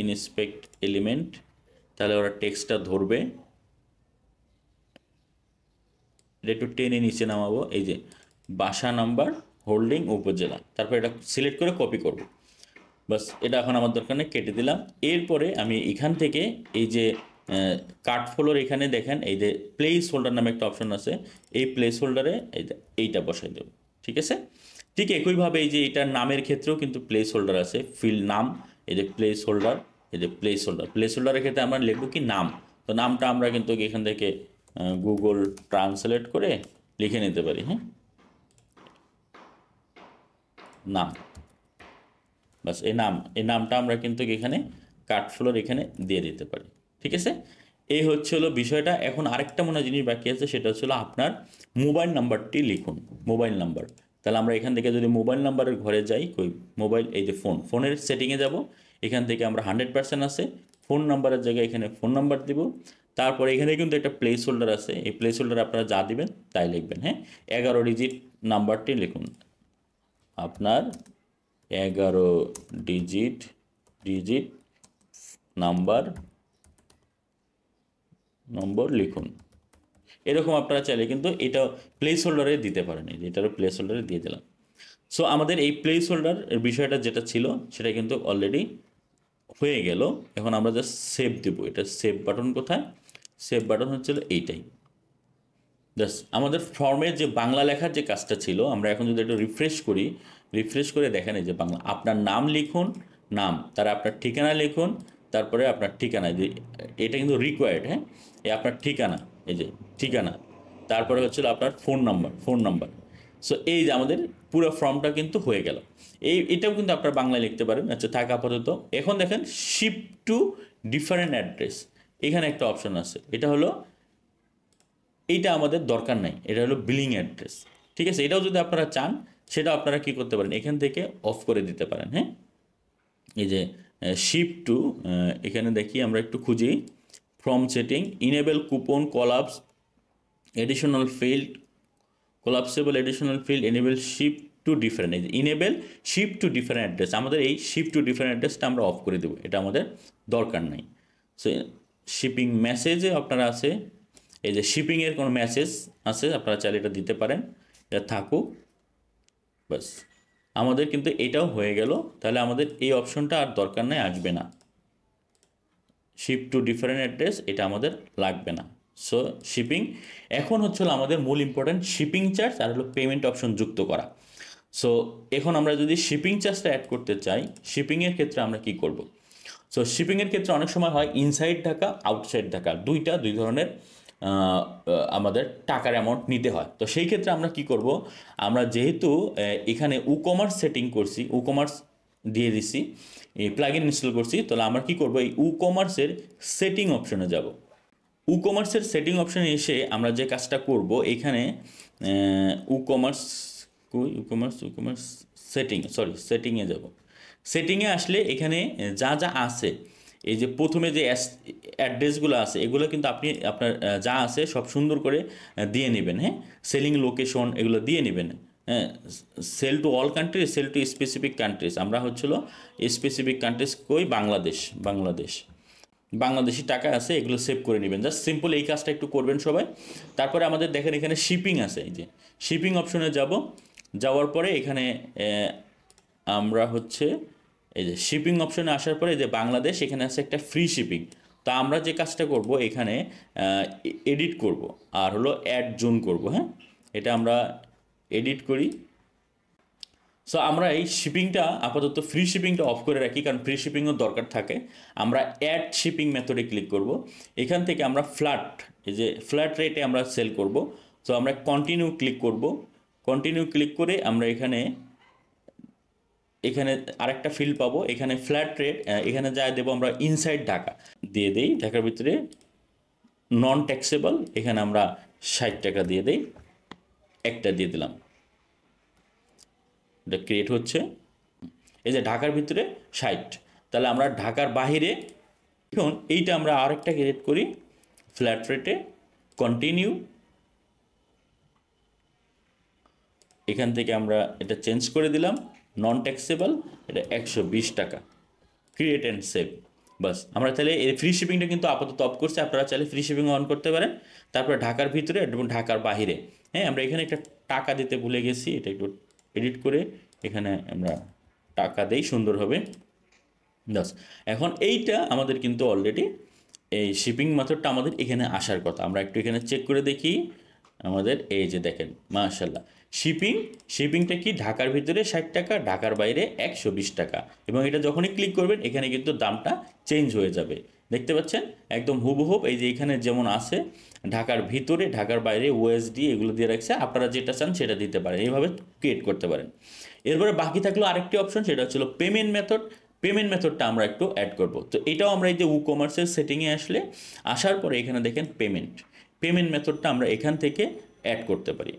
ইনস্পেক্ট এলিমেন্ট, তাহলে ওরা টেক্সটটা ধরবে। এটা একটু টেনে নিচে নামাবো, এই যে বাসা, নাম্বার, হোল্ডিং, উপজেলা, তারপর এটা সিলেক্ট করে কপি করব। বাস, এটা এখন আমার দরকার নেই, কেটে দিলাম। এরপরে আমি এখান থেকে এই যে কাট ফ্লোর, এখানে দেখেন এই যে প্লেস হোল্ডার নামে একটা অপশন আছে, এই প্লেস হোল্ডারে এইটা বসাই দেব। ঠিক আছে, ঠিক একইভাবে এই যে এটার নামের ক্ষেত্রেও কিন্তু প্লেস হোল্ডার আছে, ফিল্ড নাম, এই যে প্লেস হোল্ডারের ক্ষেত্রে আমরা লিখবো কি নাম। তো নামটা আমরা কিন্তু এখান থেকে গুগল ট্রান্সলেট করে লিখে নিতে পারি। হ্যাঁ, নাম, বাস এই নামটা আমরা কিন্তু এখানে কাট ফ্লোর এখানে দিয়ে দিতে পারি। ঠিক আছে, এই হচ্ছে হলো বিষয়টা। এখন আরেকটা মনে জিনিস বাকি আছে, সেটা হচ্ছে আপনার মোবাইল নাম্বারটি লিখুন। মোবাইল নাম্বার, তাহলে আমরা এখান থেকে যদি মোবাইল নাম্বারের ঘরে যাই, মোবাইল, এই যে ফোনের সেটিংয়ে যাব। এখান থেকে আমরা 100% আছে, ফোন নাম্বারের জায়গায় এখানে ফোন নাম্বার দিব। তারপরে এখানে কিন্তু একটা প্লেস হোল্ডার আছে, এই প্লেস হোল্ডারে আপনারা যা দিবেন তাই লিখবেন। হ্যাঁ, 11 ডিজিট নাম্বারটি লিখুন, আপনার 11 ডিজিট নম্বর লিখুন। এরকম আপনারা চাইলে কিন্তু এটা প্লেস হোল্ডারে দিতে পারেন, এটারও প্লেস হোল্ডারে দিয়ে দিলাম। সো আমাদের এই প্লেস হোল্ডার এর বিষয়টা যেটা ছিল সেটা কিন্তু অলরেডি হয়ে গেল। এখন আমরা জাস্ট সেভ দেবো। এটা সেভ বাটন কোথায়? সেভ বাটন হচ্ছিল এইটাই। জাস্ট আমাদের ফর্মের যে বাংলা লেখার যে কাজটা ছিল, আমরা এখন যদি একটু রিফ্রেশ করি, রিফ্রেশ করে দেখেন এই যে বাংলা, আপনার নাম লিখুন, নাম, তারা আপনার ঠিকানা লিখুন, তারপরে আপনার ঠিকানা, যে এটা কিন্তু রিকোয়ার্ড, হ্যাঁ, এই আপনার ঠিকানা, এই যে ঠিকানা, তারপরে হচ্ছিল আপনার phone number, phone number. So এই যে আমাদের পুরো ফর্মটা কিন্তু হয়ে গেল। এটাও কিন্তু আপনার বাংলায় লিখতে পারেন। আচ্ছা থাক আপাতত। এখন দেখেন শিফট টু ডিফারেন্ট অ্যাড্রেস, এখানে একটা অপশন আছে, এটা হলো, এইটা আমাদের দরকার নাই, এটা হলো বিলিং অ্যাড্রেস। ঠিক আছে, এটাও যদি আপনারা চান সেটা আপনারা কি করতে পারেন, এখান থেকে অফ করে দিতে পারেন। হ্যাঁ, এই যে শিফট টু, এখানে দেখি আমরা একটু খুঁজি, from setting, enable coupon collapse additional field, collapsible additional field, enable shift to different, এই যে enable shift to different address, আমাদের এই শিফট টু ডিফারেন্ট অ্যাড্রেসটা আমরা অফ করে দেবো, এটা আমাদের দরকার নাই। সো শিপিং মেসেজে আপনারা আছে, এই যে শিপিংয়ের কোনো মেসেজ আছে, আপনারা চাইলে এটা দিতে পারেন, এটা থাকুক। বাস আমাদের কিন্তু এটাও হয়ে গেল। তাহলে আমাদের এই অপশনটা আর দরকার নেই, আসবে না। শিফট টু ডিফারেন্ট অ্যাড্রেস এটা আমাদের লাগবে না। সো শিপিং, এখন হচ্ছিল আমাদের মূল ইম্পর্ট্যান্ট শিপিং চার্জ আর হলো পেমেন্ট অপশন যুক্ত করা। সো এখন আমরা যদি শিপিং চার্জটা অ্যাড করতে চাই, শিপিংয়ের ক্ষেত্রে আমরা কি করব? সো শিপিংয়ের ক্ষেত্রে অনেক সময় হয় ইনসাইড ঢাকা, আউটসাইড ঢাকা, দুই ধরনের আমাদের টাকার অ্যামাউন্ট নিতে হয়। তো সেই ক্ষেত্রে আমরা কি করব, আমরা যেহেতু এখানে উকমার্স সেটিং করছি, উকমার্স দিয়ে দিছি, এই প্লাগইন ইনস্টল করছি, তাহলে আমরা কি করব, এই উকমার্সের সেটিং অপশনে যাব। উকমার্সের সেটিং অপশনে এসে আমরা যে কাজটা করব, এখানে উকমার্স, উকমার্স সেটিং, সরি সেটিংয়ে যাব। সেটিংয়ে আসলে এখানে যা যা আছে, এই যে প্রথমে যে অ্যাড্রেসগুলো আছে, এগুলো কিন্তু আপনি আপনার যা আছে সব সুন্দর করে দিয়ে নেবেন। হ্যাঁ, সেলিং লোকেশন এগুলো দিয়ে নেবেন। হ্যাঁ, sell to all countries, sell to specific countries, আমরা হচ্ছিল স্পেসিফিক কান্ট্রিজ কই, বাংলাদেশ, বাংলাদেশি টাকা আছে, এগুলো সেভ করে নেবেন। জাস্ট সিম্পল এই কাজটা একটু করবেন সবাই। তারপরে আমাদের দেখেন এখানে শিপিং আছে, এই যে শিপিং অপশনে যাব, যাওয়ার পরে এখানে আমরা হচ্ছে এই যে শিপিং অপশনে আসার পরে যে বাংলাদেশ, এখানে আছে একটা ফ্রি শিপিং। তো আমরা যে কাজটা করব, এখানে এডিট করব আর হলো অ্যাড জোন করব। হ্যাঁ, এটা আমরা এডিট করি। সো আমরা এই শিপিংটা আপাতত ফ্রি শিপিংটা অফ করে রাখি, কারণ ফ্রি শিপিংও দরকার থাকে। আমরা অ্যাড শিপিং মেথডে ক্লিক করব। এখান থেকে আমরা ফ্ল্যাট, এই যে ফ্ল্যাট রেটে আমরা সেল করব। সো আমরা কন্টিনিউ ক্লিক করব। কন্টিনিউ ক্লিক করে আমরা এখানে আরেকটা ফিল্ড পাবো, এখানে ফ্ল্যাট রেট, এখানে যা দেবো আমরা ইনসাইড ঢাকা দিয়ে দেই, ঢাকার ভিতরে নন ট্যাক্সেবল, এখানে আমরা 60 টাকা দিয়ে দেই, একটা দিয়ে দিলাম, এটা ক্রিয়েট হচ্ছে। এই যে ঢাকার ভিতরে 60, তাহলে আমরা ঢাকার বাহিরে, এখন এইটা আমরা আরেকটা ক্রিয়েট করি ফ্ল্যাট রেটে, কন্টিনিউ, এখান থেকে আমরা এটা চেঞ্জ করে দিলাম, নন ট্যাক্সেবল, এটা 120 টাকা, ক্রিয়েট অ্যান্ড সেভ। বাস আমরা তাহলে এই ফ্রি শিপিংটা কিন্তু আপাতত অফ করছি, আপনারা চাইলে ফ্রি শিপিং অন করতে পারেন। তারপরে ঢাকার ভিতরে এবং ঢাকার বাহিরে, হ্যাঁ, আমরা এখানে একটা টাকা দিতে ভুলে গেছি, এটা একটু এডিট করে এখানে আমরা টাকা দেই সুন্দরভাবে। বাস এখন এইটা আমাদের কিন্তু অলরেডি এই শিপিং মেথডটা আমাদের এখানে আসার কথা। আমরা একটু এখানে চেক করে দেখি, আমাদের এই যে দেখেন মাশাআল্লাহ শিপিংটা কি ঢাকার ভিতরে 60 টাকা, ঢাকার বাইরে 120 টাকা, এবং এটা যখনই ক্লিক করবেন এখানে কিন্তু দামটা চেঞ্জ হয়ে যাবে। দেখতে পাচ্ছেন একদম হুবহুব, এই যে এখানে যেমন আছে ঢাকার ভিতরে, ঢাকার বাইরে ওএসডি এগুলো দিয়ে রাখছে, আপনারা যেটা চান সেটা দিতে পারেন, এইভাবে ক্রিয়েট করতে পারেন। এরপরে বাকি থাকলো আরেকটি অপশন, সেটা হচ্ছিল পেমেন্ট মেথড। পেমেন্ট মেথডটা আমরা একটু অ্যাড করব। তো এটাও আমরা এই যে উকমার্সের সেটিংয়ে আসার পরে এখানে দেখেন পেমেন্ট মেথডটা আমরা এখান থেকে অ্যাড করতে পারি।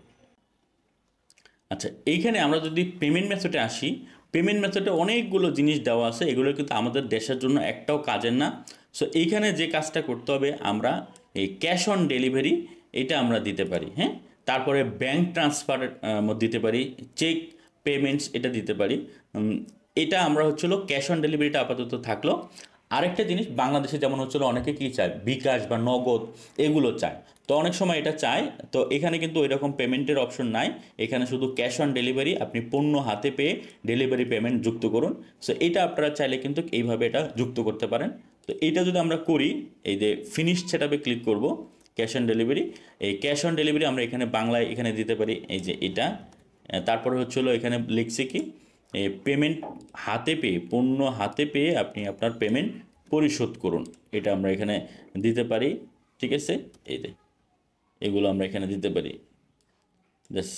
আচ্ছা, এইখানে আমরা যদি পেমেন্ট মেথডে আসি, পেমেন্ট মেথডে অনেকগুলো জিনিস দেওয়া আছে, এগুলো কিন্তু আমাদের দেশের জন্য একটাও কাজের না। সো এইখানে যে কাজটা করতে হবে, আমরা এই ক্যাশ অন ডেলিভারি এটা আমরা দিতে পারি। হ্যাঁ, তারপরে ব্যাংক ট্রান্সফারের মধ্যে দিতে পারি, চেক পেমেন্টস এটা দিতে পারি। এটা আমরা হচ্ছিল ক্যাশ অন ডেলিভারিটা আপাতত থাকলো। আরেকটা জিনিস, বাংলাদেশে যেমন হচ্ছিল অনেকে কী চায়, বিকাশ বা নগদ এগুলো চায়। তো অনেক সময় এটা চায়, তো এখানে কিন্তু ওইরকম পেমেন্টের অপশন নাই। এখানে শুধু ক্যাশ অন ডেলিভারি, আপনি পণ্য হাতে পেয়ে ডেলিভারি পেমেন্ট যুক্ত করুন। সো এটা আপনারা চাইলে কিন্তু এইভাবে এটা যুক্ত করতে পারেন। তো এইটা যদি আমরা করি, এই যে ফিনিশ সেটআপে ক্লিক করব, ক্যাশ অন ডেলিভারি, এই ক্যাশ অন ডেলিভারি আমরা এখানে বাংলায় এখানে দিতে পারি, এই যে এটা। তারপরে হচ্ছিল এখানে লিখছি কি, পেমেন্ট হাতে পেয়ে, পণ্য হাতে পেয়ে আপনি আপনার পেমেন্ট পরিশোধ করুন, এটা আমরা এখানে দিতে পারি। ঠিক আছে, এই যে এগুলো আমরা এখানে দিতে পারি জাস্ট।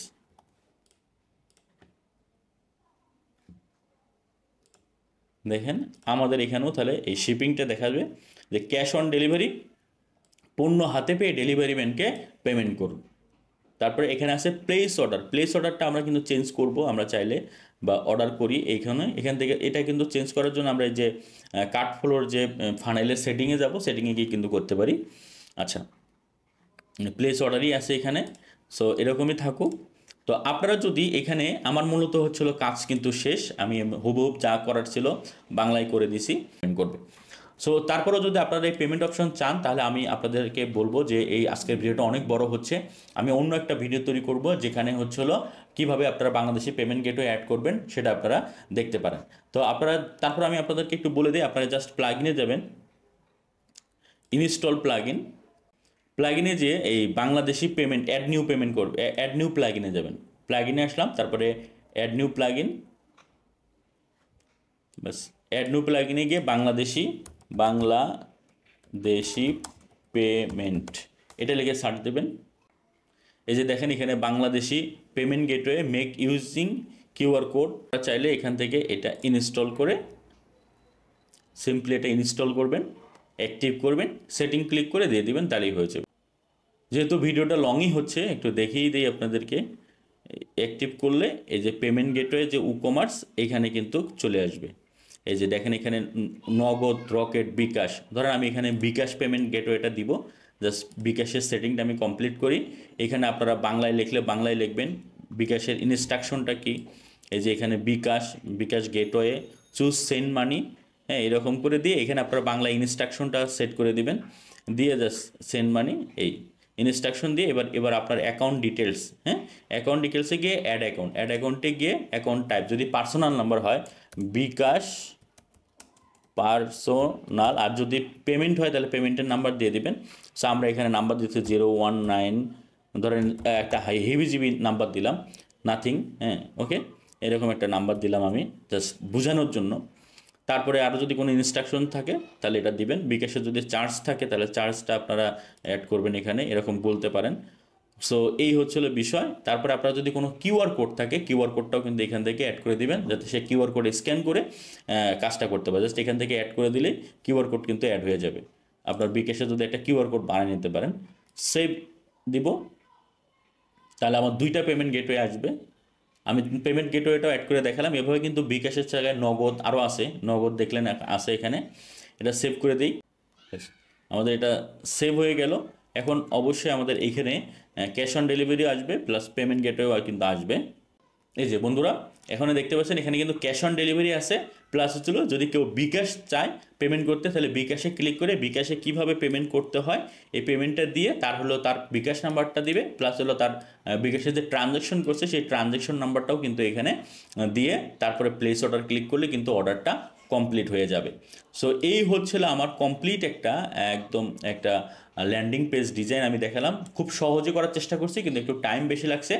দেখেন আমাদের এখানেও তাহলে এই শিপিংটা দেখাবে যে ক্যাশ অন ডেলিভারি, পণ্য হাতে পেয়ে ডেলিভারি ম্যানকে পেমেন্ট করুন। তারপরে এখানে আছে প্লেস অর্ডার। প্লেস অর্ডারটা আমরা কিন্তু চেঞ্জ করব আমরা চাইলে, বা অর্ডার করি এইখানে, এখান থেকে এটা কিন্তু চেঞ্জ করার জন্য আমরা এই যে কার্ট ফ্লোর যে ফাইনালের সেটিংয়ে যাব, সেটিংয়ে গিয়ে কিন্তু করতে পারি। আচ্ছা, প্লেস অর্ডারই আছে এখানে। সো এরকমই থাকুক। তো আপনারা যদি এখানে, আমার মূলত হচ্ছিল কাজ কিন্তু শেষ, আমি হুবহুব যা করার ছিল বাংলায় করে দিছি, পেমেন্ট করবে। সো তারপরেও যদি আপনারা এই পেমেন্ট অপশন চান, তাহলে আমি আপনাদেরকে বলবো যে এই আজকের ভিডিওটা অনেক বড় হচ্ছে, আমি অন্য একটা ভিডিও তৈরি করব যেখানে হচ্ছিল কীভাবে আপনারা বাংলাদেশি পেমেন্ট গেটওয়ে অ্যাড করবেন সেটা আপনারা দেখতে পারেন। তো আপনারা, তারপর আমি আপনাদেরকে একটু বলে দিই, আপনারা জাস্ট প্লাগইনে যাবেন, ইনস্টল প্লাগইন, প্লাগইনে যে এই Bangladeshi payment add new payment করবে, অ্যাড নিউ প্লাগইনে যাবেন। প্লাগইনে আসলাম, তারপরে অ্যাড নিউ প্লাগইন, বাস অ্যাড নিউ প্লাগইনে গিয়ে বাংলাদেশি পেমেন্ট এটা লিখে সার্চ দেবেন। এই যে দেখেন এখানে Bangladeshi payment gateway make using QR code, চাইলে এখান থেকে এটা ইনস্টল করে সিম্পলি এটা ইনস্টল করবেন, অ্যাক্টিভ করবেন, সেটিং ক্লিক করে দিয়ে দিবেন, তাহলেই হয়ে যাবে। যেহেতু ভিডিওটা লংই হচ্ছে, একটু দেখিয়ে দিই আপনাদেরকে। অ্যাক্টিভ করলে এই যে পেমেন্ট গেটওয়ে যে ই-কমার্স এখানে কিন্তু চলে আসবে। এই যে দেখেন এখানে নগদ, রকেট, বিকাশ, ধরেন আমি এখানে বিকাশ পেমেন্ট গেটওয়েটা দিব, জাস্ট বিকাশের সেটিংটা আমি কমপ্লিট করি। এখানে আপনারা বাংলায় লিখলে বাংলায় লিখবেন, বিকাশের ইনস্ট্রাকশনটা কি, এই যে এখানে বিকাশ গেটওয়ে, চুজ সেন্ড মানি, হ্যাঁ এরকম করে দিয়ে এখানে আপনারা বাংলা ইনস্ট্রাকশনটা সেট করে দিবেন, দিয়ে জাস্ট সেন্ড মানি এই ইনস্ট্রাকশন দিয়ে এবার আপনার অ্যাকাউন্ট ডিটেলস, হ্যাঁ অ্যাকাউন্ট ডিটেলসে গিয়ে অ্যাড অ্যাকাউন্টে গিয়ে অ্যাকাউন্ট টাইপ যদি পার্সোনাল নাম্বার হয় বিকাশ পার্সোনাল, আর যদি পেমেন্ট হয় তাহলে পেমেন্টের নাম্বার দিয়ে দিবেন। সো আমরা এখানে নাম্বার দিচ্ছি 019, ধরেন একটা হেভিজিবি নাম্বার দিলাম, নাথিং, হ্যাঁ ওকে, এরকম একটা নাম্বার দিলাম আমি জাস্ট বোঝানোর জন্য। তারপরে আরও যদি কোনো ইনস্ট্রাকশন থাকে তাহলে এটা দিবেন। বিকাশে যদি চার্জ থাকে তাহলে চার্জটা আপনারা অ্যাড করবেন এখানে, এরকম বলতে পারেন। সো এই হচ্ছিল বিষয়। তারপরে আপনার যদি কোনো কিউআর কোড থাকে, কিউআর কোডটাও কিন্তু এখান থেকে অ্যাড করে দিবেন, যাতে সে কিউআর কোড স্ক্যান করে কাজটা করতে পারে। জাস্ট এখান থেকে অ্যাড করে দিলে কিউআর কোড কিন্তু অ্যাড হয়ে যাবে। আপনার বিকাশে যদি একটা কিউআর কোড বানিয়ে নিতে পারেন, সেভ দিব, তাহলে আমার 2টা পেমেন্ট গেটওয়ে আসবে। আমি পেমেন্ট গেটওয়েটাও অ্যাড করে দেখালাম। এভাবে কিন্তু বিকাশের জায়গায় নগদ আরও আছে, নগদ দেখলেন আছে এখানে, এটা সেভ করে দিই। আমাদের এটা সেভ হয়ে গেল। এখন অবশ্যই আমাদের এইখানে ক্যাশ অন ডেলিভারি আসবে, প্লাস পেমেন্ট গেটওয়েও কিন্তু আসবে। এই যে বন্ধুরা এখানে দেখতে পাচ্ছেন এখানে কিন্তু ক্যাশ অন ডেলিভারি আছে, প্লাস হচ্ছিল যদি কেউ বিকাশ চায় পেমেন্ট করতে, তাহলে বিকাশে ক্লিক করে বিকাশে কিভাবে পেমেন্ট করতে হয় এই পেমেন্টটা দিয়ে তার বিকাশ নাম্বারটা দিবে, প্লাস হলো তার বিকাশে যে ট্রানজ্যাকশন করছে সেই ট্রানজ্যাকশন নাম্বারটাও কিন্তু এখানে দিয়ে তারপরে প্লেস অর্ডার ক্লিক করলে কিন্তু অর্ডারটা কমপ্লিট হয়ে যাবে। সো এই হচ্ছিল আমার কমপ্লিট একদম একটা ল্যান্ডিং পেজ ডিজাইন আমি দেখালাম। খুব সহজে করার চেষ্টা করছি, কিন্তু একটু টাইম বেশি লাগছে।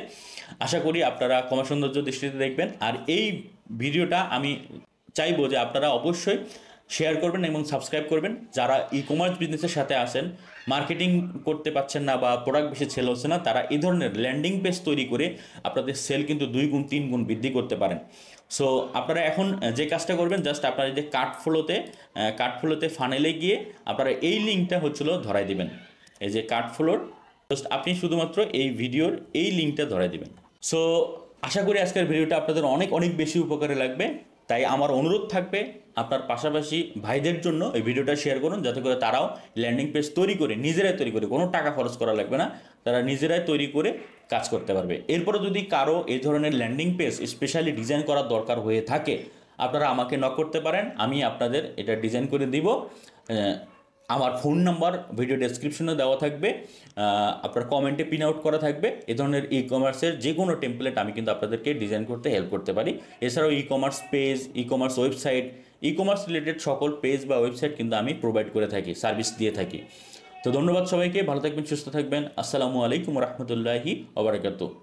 আশা করি আপনারা ক্ষমা সৌন্দর্য দৃষ্টিতে দেখবেন। আর এই ভিডিওটা আমি চাইবো যে আপনারা অবশ্যই শেয়ার করবেন এবং সাবস্ক্রাইব করবেন। যারা ই-কমার্স বিজনেসের সাথে আসেন, মার্কেটিং করতে পারছেন না বা প্রোডাক্ট বেশি সেল হচ্ছে না, তারা এই ধরনের ল্যান্ডিং পেজ তৈরি করে আপনাদের সেল কিন্তু 2 গুণ 3 গুণ বৃদ্ধি করতে পারেন। সো আপনারা এখন যে কাজটা করবেন, জাস্ট আপনারা যে কার্ট ফ্লোতে ফানেলে গিয়ে আপনারা এই লিঙ্কটা হচ্ছিল ধরাই দিবেন, এই যে কার্ট ফ্লোর, জাস্ট আপনি শুধুমাত্র এই ভিডিওর এই লিঙ্কটা ধরাই দিবেন। সো আশা করি আজকের ভিডিওটা আপনাদের অনেক অনেক বেশি উপকারে লাগবে। তাই আমার অনুরোধ থাকবে আপনার পাশাপাশি ভাইদের জন্য এই ভিডিওটা শেয়ার করুন, যাতে করে তারাও ল্যান্ডিং পেজ নিজেরাই তৈরি করে, কোনো টাকা খরচ করা লাগবে না, তারা নিজেরাই তৈরি করে কাজ করতে পারবে। এরপরে যদি কারো এই ধরনের ল্যান্ডিং পেজ স্পেশালি ডিজাইন করার দরকার হয়ে থাকে, আপনারা আমাকে নক করতে পারেন, আমি আপনাদের এটা ডিজাইন করে দিব। আমার ফোন নাম্বার ভিডিও ডেসক্রিপশনে দেওয়া থাকবে, আপনার কমেন্টে পিন আউট করা থাকবে। এ ধরনের ই কমার্সের যে কোনো টেমপ্লেট আমি কিন্তু আপনাদেরকে ডিজাইন করতে হেল্প করতে পারি। এছাড়াও e commerce page, e commerce website, e commerce related সকল পেজ বা ওয়েবসাইট কিন্তু আমি প্রোভাইড করে থাকি, সার্ভিস দিয়ে থাকি। তো ধন্যবাদ সবাইকে, ভালো থাকবেন, সুস্থ থাকবেন। আসসালামু আলাইকুম রহমতুল্লাহি ওয়া বারাকাতুহু।